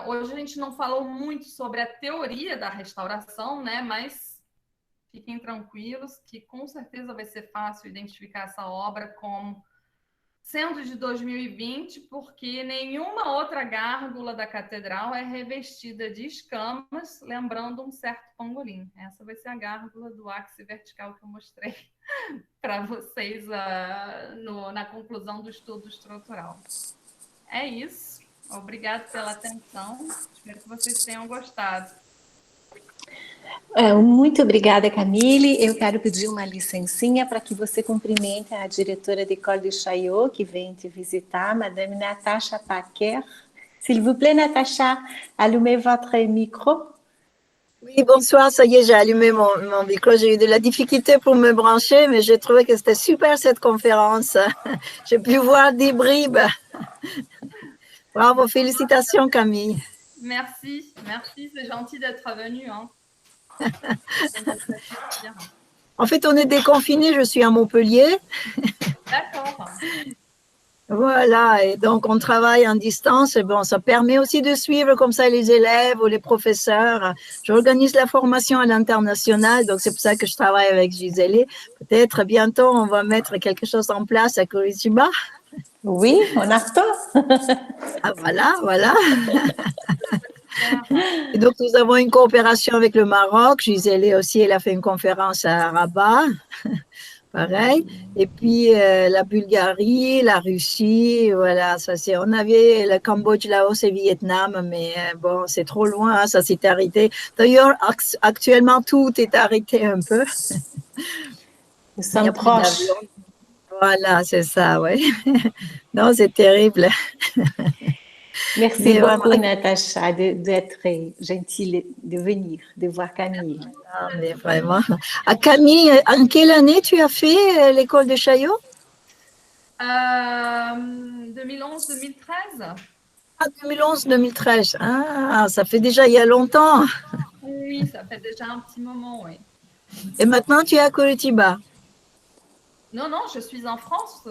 Hoje a gente não falou muito sobre a teoria da restauração, né? Mas fiquem tranquilos que com certeza vai ser fácil identificar essa obra como sendo de 2020, porque nenhuma outra gárgula da catedral é revestida de escamas, lembrando um certo pangolim. Essa vai ser a gárgula do ápice vertical que eu mostrei para vocês na conclusão do estudo estrutural. É isso. Obrigada pela atenção. Espero que vocês tenham gostado. Muito obrigada, Camille. Eu quero pedir uma licencinha para que você cumprimente a diretora de École de Chaillot, que vem te visitar, Madame Natacha Paquer. S'il vous plaît, Natacha, allumez votre micro. Oui, bonsoir, ça y est, j'ai allumé mon micro. J'ai eu de la difficulté pour me brancher, mais j'ai trouvé que c'était super cette conférence. J'ai pu voir des bribes. Bravo, félicitations, Camille. Merci, c'est gentil d'être venu. Hein. En fait, on est déconfinés, je suis à Montpellier. D'accord. Voilà, et donc on travaille en distance. Et bon, ça permet aussi de suivre comme ça les élèves ou les professeurs. J'organise la formation à l'international, donc c'est pour ça que je travaille avec Gisèle. Peut-être bientôt, on va mettre quelque chose en place à Curitiba. Oui, on attend. Ah, voilà. Et donc, nous avons une coopération avec le Maroc. Gisèle aussi, elle a fait une conférence à Rabat. Pareil. Et puis, la Bulgarie, la Russie, voilà. On avait le Cambodge, Laos et Vietnam, mais bon, c'est trop loin, hein, ça s'est arrêté. D'ailleurs, actuellement, tout est arrêté un peu. Nous sommes proches. Voilà, c'est ça, oui. Non, c'est terrible. Merci beaucoup, Natacha, d'être gentille, de venir, de voir Camille. Ah, mais vraiment. Ah, Camille, en quelle année tu as fait l'école de Chaillot? 2011-2013. Ah, 2011-2013. Ah, ça fait déjà il y a longtemps. Oui, ça fait déjà un petit moment, oui. Et maintenant, tu es à Curitiba? Non, je suis en France.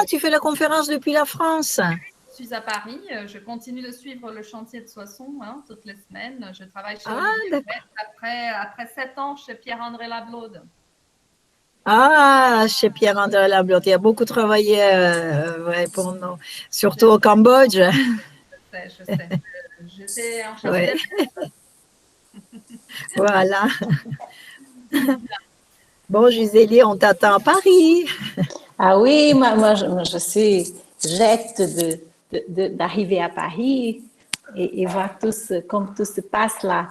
Tu fais la conférence depuis la France. Je suis à Paris. Je continue de suivre le chantier de Soissons toutes les semaines. Je travaille chez après 7 ans chez Pierre-André Lablaude. Ah, chez Pierre-André Lablaude. Il a beaucoup travaillé pour nous, surtout au Cambodge. Je sais. J'étais en charge. Voilà. Bon, Gisèle, on t'attend à Paris. Ah oui, moi je suis jette d'arriver à Paris et voir comme tout se passe là.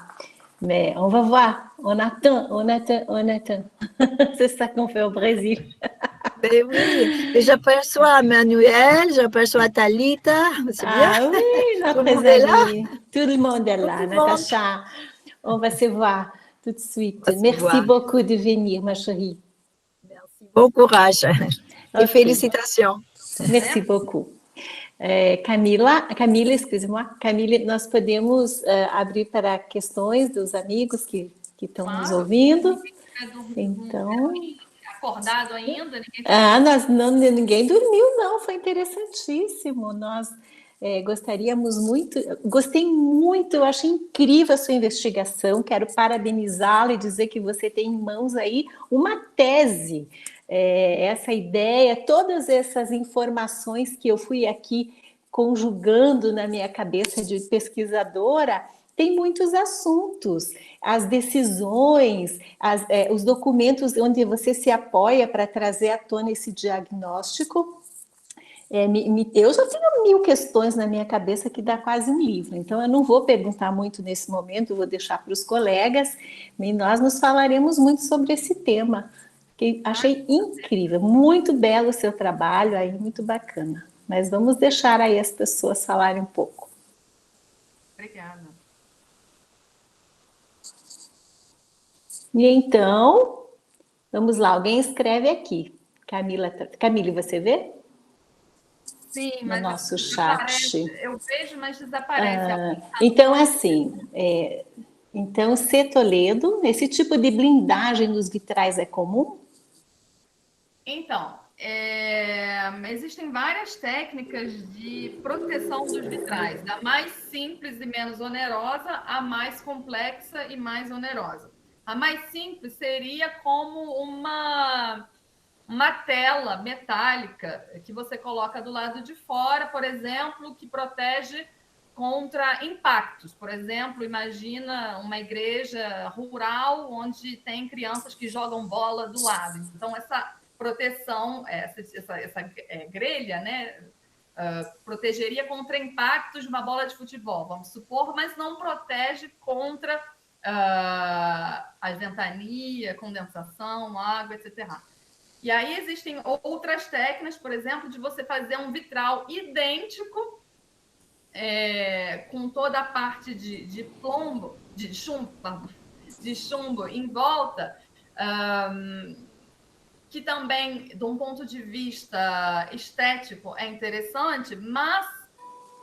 Mais on va voir, on attend. C'est ça qu'on fait au Brésil. Mais oui, et j'aperçois Manuel, j'aperçois Talita. C'est bien. Ah oui, notre amis. Tout le monde est là, Natacha. On va se voir tout de suite. Merci beaucoup de venir, ma chérie. Bon courage et Ok. félicitations. Merci beaucoup. Camila, excuse-moi. Camille, nós podemos abrir para questões dos amigos que estão nos ouvindo. Então, acordado ainda? Ninguém dormiu, não. Foi interessantíssimo. Nós gostei muito, eu achei incrível a sua investigação. Quero parabenizá-la e dizer que você tem em mãos aí uma tese. Essa ideia, todas essas informações que eu fui aqui conjugando na minha cabeça de pesquisadora, tem muitos assuntos, as decisões, os documentos onde você se apoia para trazer à tona esse diagnóstico. Eu já tenho 1000 questões na minha cabeça que dá quase um livro, então eu não vou perguntar muito nesse momento, vou deixar para os colegas, e nós nos falaremos muito sobre esse tema, que achei incrível, muito belo o seu trabalho, aí muito bacana. Mas vamos deixar aí as pessoas falarem um pouco. Obrigada. E então, vamos lá, alguém escreve aqui. Camille, você vê? Sim, no nosso chat. Eu vejo, mas desaparece. Então, assim, então, C. Toledo, esse tipo de blindagem nos vitrais é comum? Então, existem várias técnicas de proteção dos vitrais, da mais simples e menos onerosa à mais complexa e mais onerosa. A mais simples seria como uma tela metálica que você coloca do lado de fora, por exemplo, que protege contra impactos. Por exemplo, imagina uma igreja rural onde tem crianças que jogam bola do lado. Então, essa proteção, essa grelha, né, protegeria contra impactos de uma bola de futebol, vamos supor, mas não protege contra a ventania, condensação, água, etc. E aí existem outras técnicas, por exemplo, de você fazer um vitral idêntico, com toda a parte de chumbo em volta, que também, de um ponto de vista estético, é interessante, mas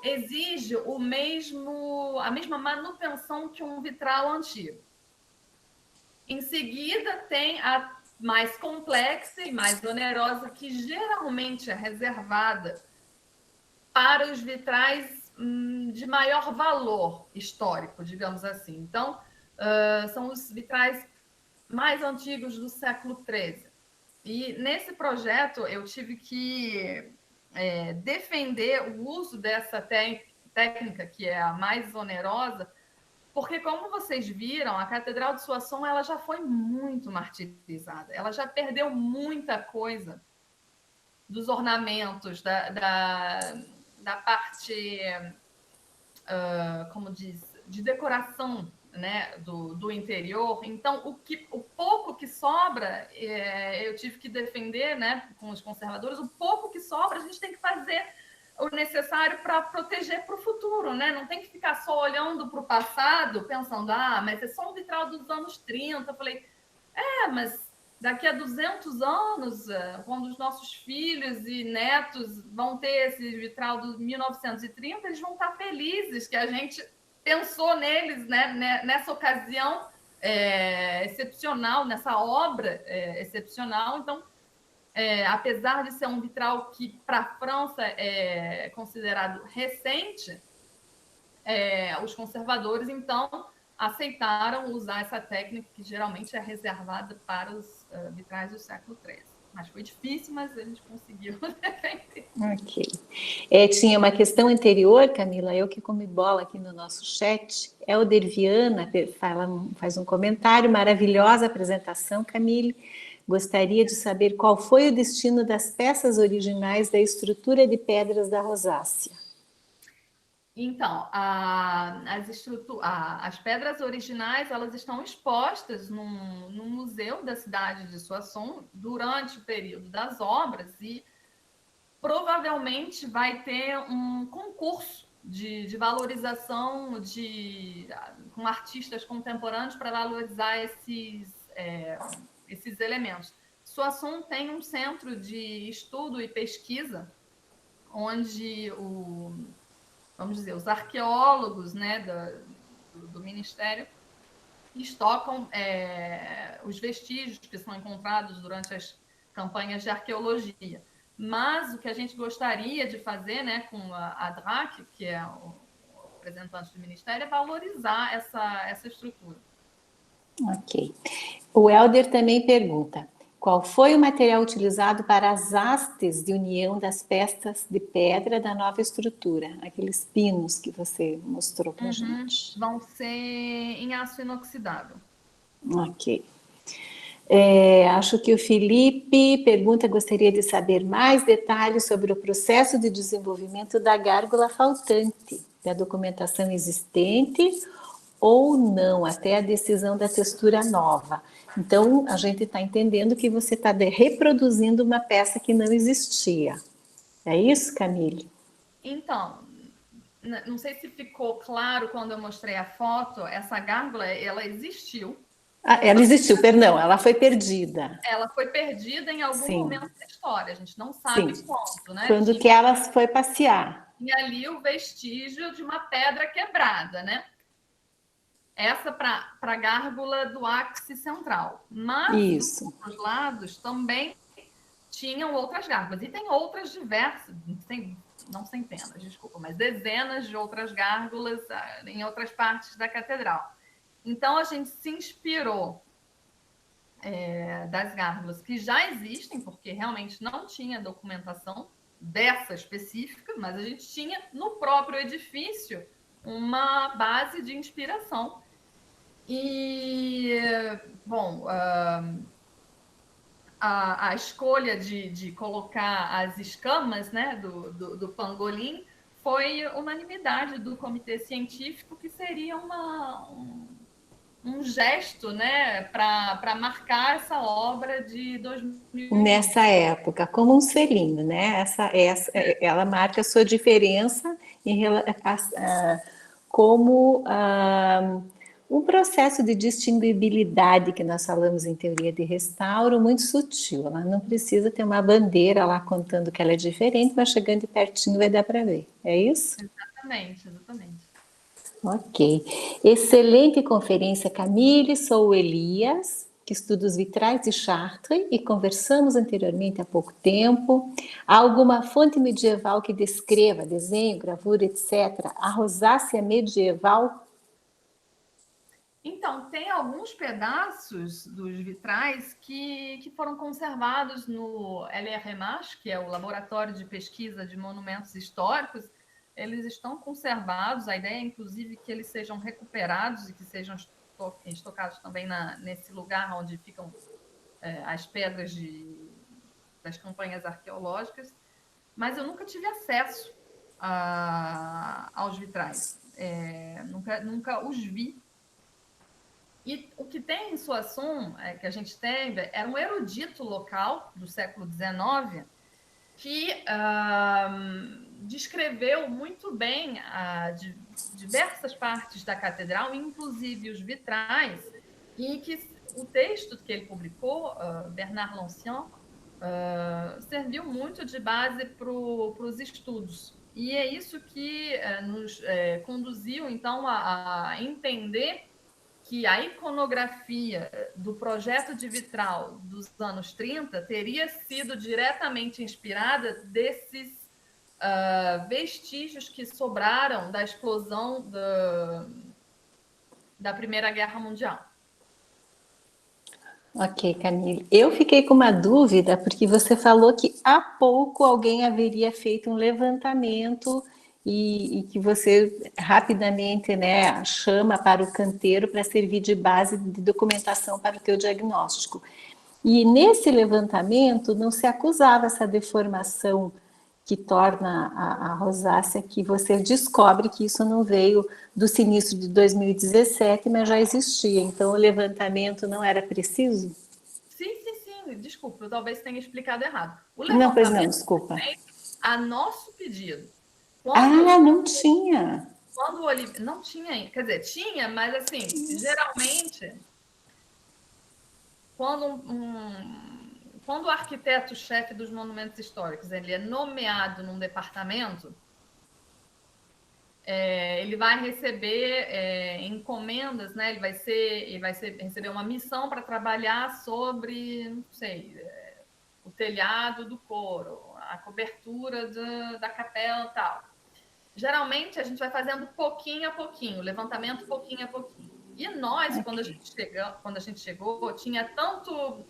exige a mesma manutenção que um vitral antigo. Em seguida, tem a mais complexa e mais onerosa, que geralmente é reservada para os vitrais de maior valor histórico, digamos assim. Então, são os vitrais mais antigos do século XIII. E nesse projeto eu tive que defender o uso dessa técnica, que é a mais onerosa, porque, como vocês viram, a Catedral de Soissons ela já foi muito martirizada, ela já perdeu muita coisa dos ornamentos, da parte, como diz, de decoração, né, do interior. Então, o pouco que sobra, eu tive que defender, né, com os conservadores, o pouco que sobra a gente tem que fazer o necessário para proteger para o futuro, né? Não tem que ficar só olhando para o passado, pensando, mas é só um vitral dos anos 30. Eu falei, mas daqui a 200 anos, quando os nossos filhos e netos vão ter esse vitral dos 1930, eles vão estar felizes que a gente pensou neles, né, nessa ocasião excepcional, nessa obra excepcional. Então, apesar de ser um vitral que para a França é considerado recente, os conservadores, então, aceitaram usar essa técnica que geralmente é reservada para os vitrais do século XIII. Mas foi difícil, mas a gente conseguiu defender. Ok. Tinha uma questão anterior, Camila, eu que comi bola aqui no nosso chat. Helder Viana faz um comentário, maravilhosa apresentação, Camille. Gostaria de saber qual foi o destino das peças originais da estrutura de pedras da rosácea. Então, as pedras originais elas estão expostas no museu da cidade de Soissons durante o período das obras e provavelmente vai ter um concurso de valorização com artistas contemporâneos para valorizar esses elementos. Soissons tem um centro de estudo e pesquisa, onde vamos dizer, os arqueólogos, né, do Ministério estocam os vestígios que são encontrados durante as campanhas de arqueologia. Mas o que a gente gostaria de fazer, né, com a DRAC, que é o representante do Ministério, é valorizar essa estrutura. Ok. O Helder também pergunta: qual foi o material utilizado para as hastes de união das peças de pedra da nova estrutura? Aqueles pinos que você mostrou para a gente. Vão ser em aço inoxidável. Ok. Acho que o Felipe pergunta: gostaria de saber mais detalhes sobre o processo de desenvolvimento da gárgula faltante, da documentação existente ou não, até a decisão da textura nova. Então, a gente está entendendo que você está reproduzindo uma peça que não existia. É isso, Camille? Então, não sei se ficou claro quando eu mostrei a foto, essa gárgula, ela existiu. Ela existiu, perdão, ela foi perdida. Ela foi perdida em algum momento da história, a gente não sabe quando, né? Quando que ela foi passear. Tinha ali o vestígio de uma pedra quebrada, né? Essa para a gárgula do ápice central. Mas dos outros lados também tinham outras gárgulas. E tem outras diversas, não centenas, desculpa, mas dezenas de outras gárgulas em outras partes da catedral. Então, a gente se inspirou das gárgulas que já existem, porque realmente não tinha documentação dessa específica, mas a gente tinha no próprio edifício uma base de inspiração. E, bom, a escolha de colocar as escamas, né, do pangolim foi unanimidade do comitê científico, que seria um gesto, né, para marcar essa obra de 2020. Nessa época, como um selinho, né? Ela marca a sua diferença como um processo de distinguibilidade que nós falamos em teoria de restauro, muito sutil. Ela não precisa ter uma bandeira lá contando que ela é diferente, mas chegando de pertinho vai dar para ver. É isso? Exatamente, exatamente. Ok. Excelente conferência, Camille. Sou o Elias, que estuda os vitrais de Chartres, e conversamos anteriormente há pouco tempo. Há alguma fonte medieval que descreva desenho, gravura, etc., a rosácea medieval? Então, tem alguns pedaços dos vitrais que foram conservados no LRMAS, que é o Laboratório de Pesquisa de Monumentos Históricos. Eles estão conservados, a ideia é, inclusive, que eles sejam recuperados e que sejam estocados também nesse lugar onde ficam as pedras das campanhas arqueológicas, mas eu nunca tive acesso aos vitrais, nunca os vi. E o que tem em Soissons, que a gente tem, era um erudito local do século XIX que descreveu muito bem diversas partes da catedral, inclusive os vitrais, e que o texto que ele publicou, Bernard Lancian, serviu muito de base para os estudos. E é isso que nos conduziu, então, a entender que a iconografia do projeto de vitral dos anos 30 teria sido diretamente inspirada desses vestígios que sobraram da explosão da Primeira Guerra Mundial. Ok, Camille. Eu fiquei com uma dúvida, porque você falou que há pouco alguém haveria feito um levantamento e que você rapidamente, né, chama para o canteiro para servir de base de documentação para o teu diagnóstico. E nesse levantamento não se acusava essa deformação que torna a rosácea, que você descobre que isso não veio do sinistro de 2017, mas já existia. Então, o levantamento não era preciso? Sim. Desculpa, eu talvez tenha explicado errado. O Não, pois não, levantamento desculpa. é a nosso pedido. Não tinha. Quando o Oliveira... Não tinha, quer dizer, tinha, mas assim, geralmente, quando quando o arquiteto-chefe dos monumentos históricos ele é nomeado num departamento, ele vai receber encomendas, né? Ele vai receber uma missão para trabalhar sobre, não sei, o telhado do coro, a cobertura da capela e tal. Geralmente a gente vai fazendo pouquinho a pouquinho, levantamento pouquinho a pouquinho. E nós, quando a gente chegou, tinha tanto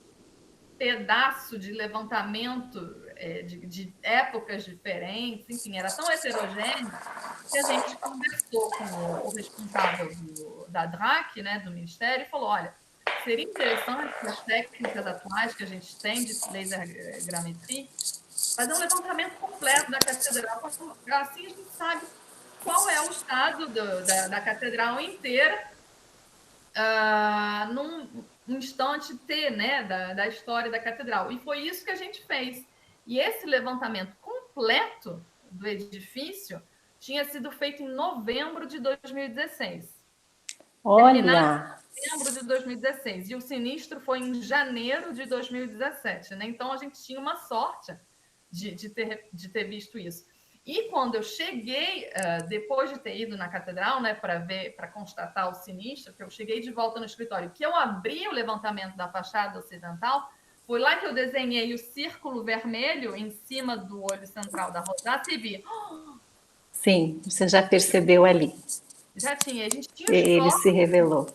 pedaço de levantamento de épocas diferentes, enfim, era tão heterogêneo que a gente conversou com o responsável da DRAC, né, do Ministério, e falou, olha, seria interessante com as técnicas atuais que a gente tem de laser grametria, fazer um levantamento completo da catedral, assim a gente sabe qual é o estado da catedral inteira, num instante T, né, da história da catedral. E foi isso que a gente fez. E esse levantamento completo do edifício tinha sido feito em novembro de 2016. Olha! Em novembro de 2016. E o sinistro foi em janeiro de 2017. Né? Então, a gente tinha uma sorte de ter visto isso. E quando eu cheguei, depois de ter ido na catedral, né, para constatar o sinistro, que eu cheguei de volta no escritório, que eu abri o levantamento da fachada ocidental, foi lá que eu desenhei o círculo vermelho em cima do olho central da rosácea e vi. Sim, você já percebeu ali. Já tinha, a gente tinha os Ele se revelou.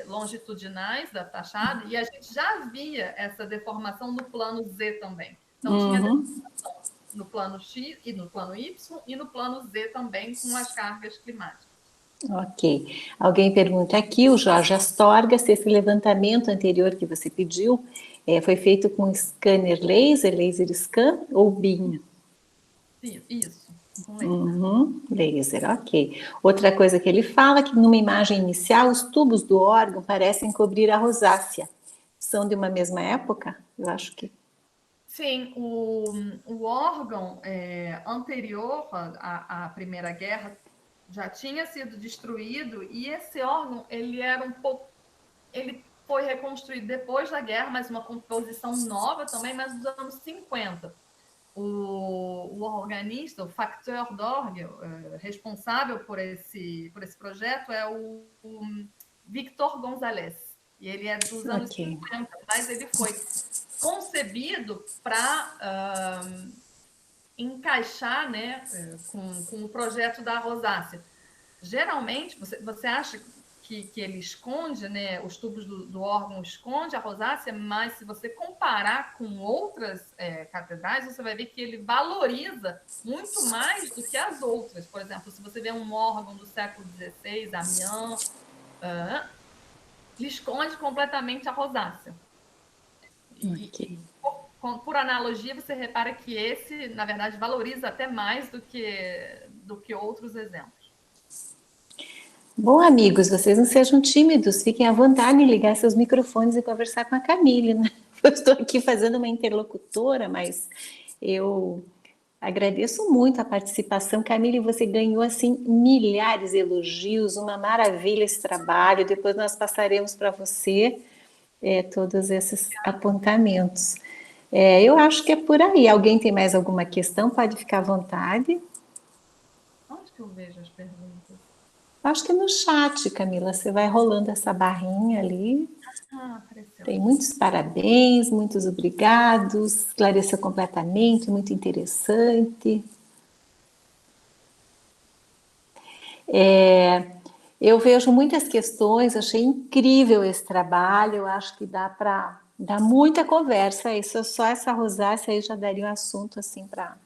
longitudinais da fachada e a gente já via essa deformação no plano Z também. Então, tinha deformação no plano X e no plano Y e no plano Z também com as cargas climáticas. Ok. Alguém pergunta aqui, o Jorge Astorga, se esse levantamento anterior que você pediu foi feito com scanner laser scan ou BIM? Sim, isso, com laser. Laser, ok. Outra coisa que ele fala é que numa imagem inicial, os tubos do órgão parecem cobrir a rosácea. São de uma mesma época? Eu acho que... Sim, o órgão anterior à Primeira Guerra já tinha sido destruído e esse órgão ele era um pouco, ele foi reconstruído depois da guerra, mas uma composição nova também, mas dos anos 50. O organista, o facteur d'orgue, responsável por esse projeto é o Victor Gonzalez. E ele é dos anos 50, mas ele foi concebido para encaixar, né, com o projeto da rosácea. Geralmente, você acha que ele esconde, né, os tubos do órgão esconde a rosácea, mas se você comparar com outras catedrais, você vai ver que ele valoriza muito mais do que as outras. Por exemplo, se você vê um órgão do século XVI, Amiens, ele esconde completamente a rosácea. E por analogia, você repara que esse, na verdade, valoriza até mais do que outros exemplos. Bom, amigos, vocês não sejam tímidos, fiquem à vontade em ligar seus microfones e conversar com a Camille, né? Eu estou aqui fazendo uma interlocutora, mas eu agradeço muito a participação. Camille, você ganhou, assim, milhares de elogios, uma maravilha esse trabalho. Depois nós passaremos para você todos esses apontamentos. Eu acho que é por aí. Alguém tem mais alguma questão? Pode ficar à vontade. Onde que eu vejo as perguntas? Acho que no chat, Camila, você vai rolando essa barrinha ali. Apareceu. Tem muitos parabéns, muitos obrigados, esclareceu completamente, muito interessante. Eu vejo muitas questões, achei incrível esse trabalho, eu acho que dá para dar muita conversa, isso só essa rosácea aí já daria um assunto assim para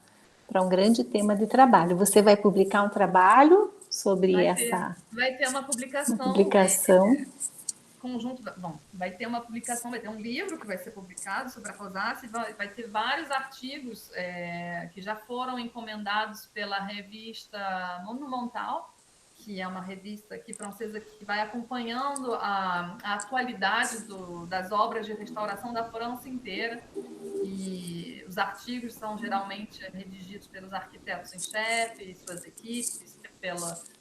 um grande tema de trabalho. Você vai publicar um trabalho sobre vai ter uma publicação. Conjunto, bom, vai ter uma publicação, vai ter um livro que vai ser publicado sobre a rosácea, vai ter vários artigos que já foram encomendados pela revista Monumental, que é uma revista aqui francesa que vai acompanhando a atualidade das obras de restauração da França inteira, e os artigos são geralmente redigidos pelos arquitetos em chefe e suas equipes,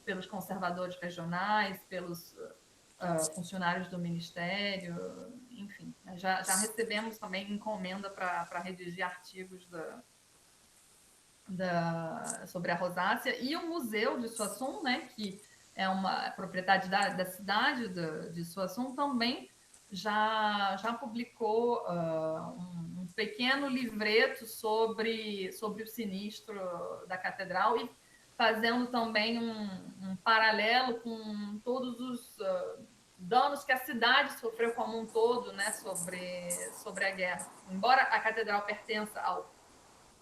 pelos conservadores regionais, pelos funcionários do Ministério, enfim, Já recebemos também encomenda para redigir artigos sobre a rosácea, e o Museu de Soissons, né, que é uma propriedade da cidade de Soissons, também já publicou um pequeno livreto sobre o sinistro da catedral, e fazendo também um paralelo com todos os danos que a cidade sofreu como um todo, né, sobre a guerra. Embora a catedral pertença ao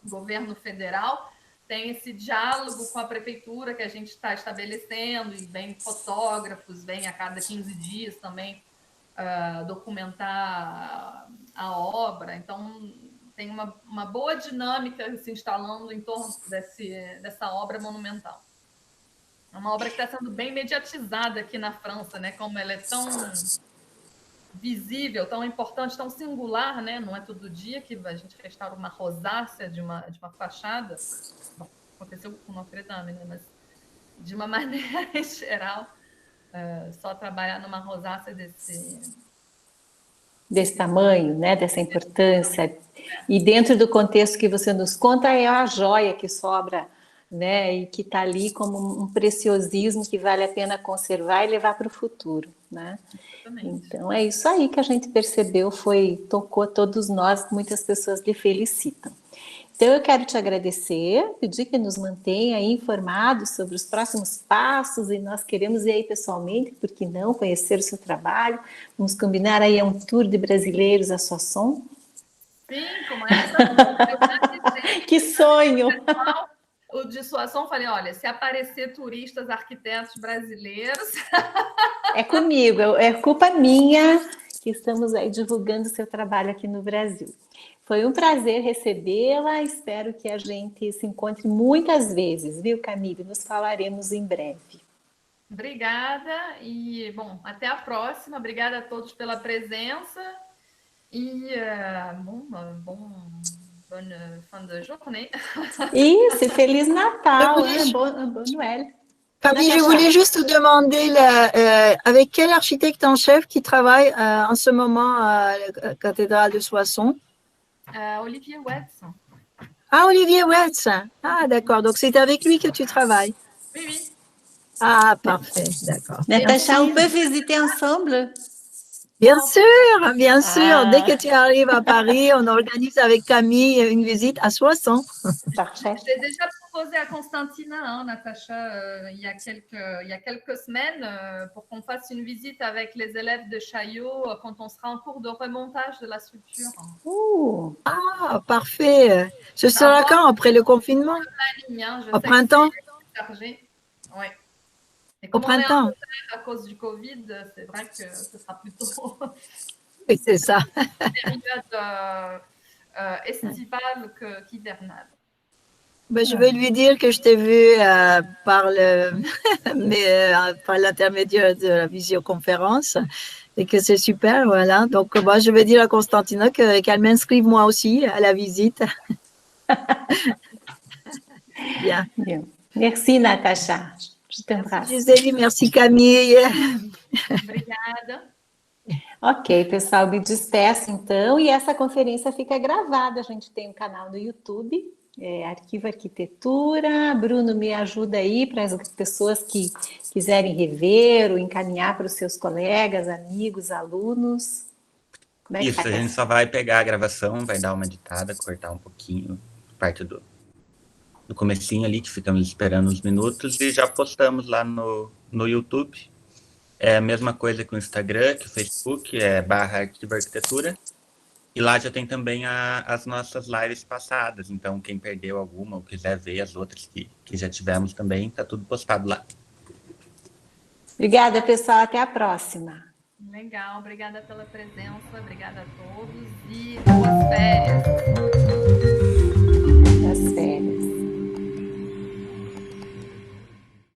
governo federal, tem esse diálogo com a prefeitura que a gente está estabelecendo, e vem fotógrafos, vem a cada 15 dias também documentar a obra. Então, tem uma boa dinâmica se instalando em torno dessa obra monumental. É uma obra que está sendo bem mediatizada aqui na França, né? Como ela é tão visível, tão importante, tão singular, né? Não é todo dia que a gente restaura uma rosácea de uma fachada. Bom, aconteceu com Notre Dame, né? Mas de uma maneira geral, só trabalhar numa rosácea desse tamanho, né? Dessa importância. E dentro do contexto que você nos conta, é a joia que sobra, né? E que está ali como um preciosismo que vale a pena conservar e levar para o futuro, né? Então é isso aí que a gente percebeu, tocou todos nós, muitas pessoas lhe felicitam. Então eu quero te agradecer, pedir que nos mantenha aí informados sobre os próximos passos, e nós queremos ir aí pessoalmente, por que não, conhecer o seu trabalho. Vamos combinar aí um tour de brasileiros a Soissons. Sim, como é? Que sonho! O de Soissons, falei, olha, se aparecer turistas, arquitetos brasileiros... É comigo, é culpa minha que estamos aí divulgando o seu trabalho aqui no Brasil. Foi um prazer recebê-la, espero que a gente se encontre muitas vezes, viu, Camille? Nos falaremos em breve. Obrigada, e, bom, até a próxima. Obrigada a todos pela presença, e bonne fin de journée. Isso, Feliz Natal, bonne Noël. Camille, je voulais juste te demander avec quel architecte en chef qui travaille en ce moment à la cathédrale de Soissons? Olivier Wetz. Ah, Olivier Wetz. Ah, d'accord. Donc, c'est avec lui que tu travailles. Oui, oui. Ah, parfait. D'accord. Natacha, on peut visiter ensemble? Bien sûr, bien sûr. Dès que tu arrives à Paris, on organise avec Camille une visite à Soissons. Parfait. J'ai déjà proposé à Constantina, Natacha, il y a quelques semaines, pour qu'on fasse une visite avec les élèves de Chaillot quand on sera en cours de remontage de la structure. Ah, parfait. Ce sera quand, après le confinement? Au printemps? Oui. Au printemps. À cause du Covid, c'est vrai que ce sera plutôt Oui, c'est ça. une période estivale qu'hivernale. Ben, je vais lui dire que je t'ai vu par l'intermédiaire de la visioconférence et que c'est super, voilà. Donc, moi, je vais dire à Constantina qu'elle m'inscrive moi aussi à la visite. Bien. Bien. Merci, Natacha. Je t'embrasse. Gisele, merci, Camille. Obrigada. Ok, pessoal, me despeço então, e essa conferência fica gravada. A gente tem um canal no YouTube, Arquivo Arquitetura. Bruno, me ajuda aí para as pessoas que quiserem rever ou encaminhar para os seus colegas, amigos, alunos. Como é que Isso, faz? a gente só vai pegar a gravação, vai dar uma editada, cortar um pouquinho, parte do comecinho ali, que ficamos esperando uns minutos, e já postamos lá no YouTube. É a mesma coisa que o Instagram, que o Facebook, /Arquivo Arquitetura. E lá já tem também as nossas lives passadas. Então, quem perdeu alguma ou quiser ver as outras que já tivemos também, tá tudo postado lá. Obrigada, pessoal. Até a próxima. Legal, obrigada pela presença, obrigada a todos e boas férias.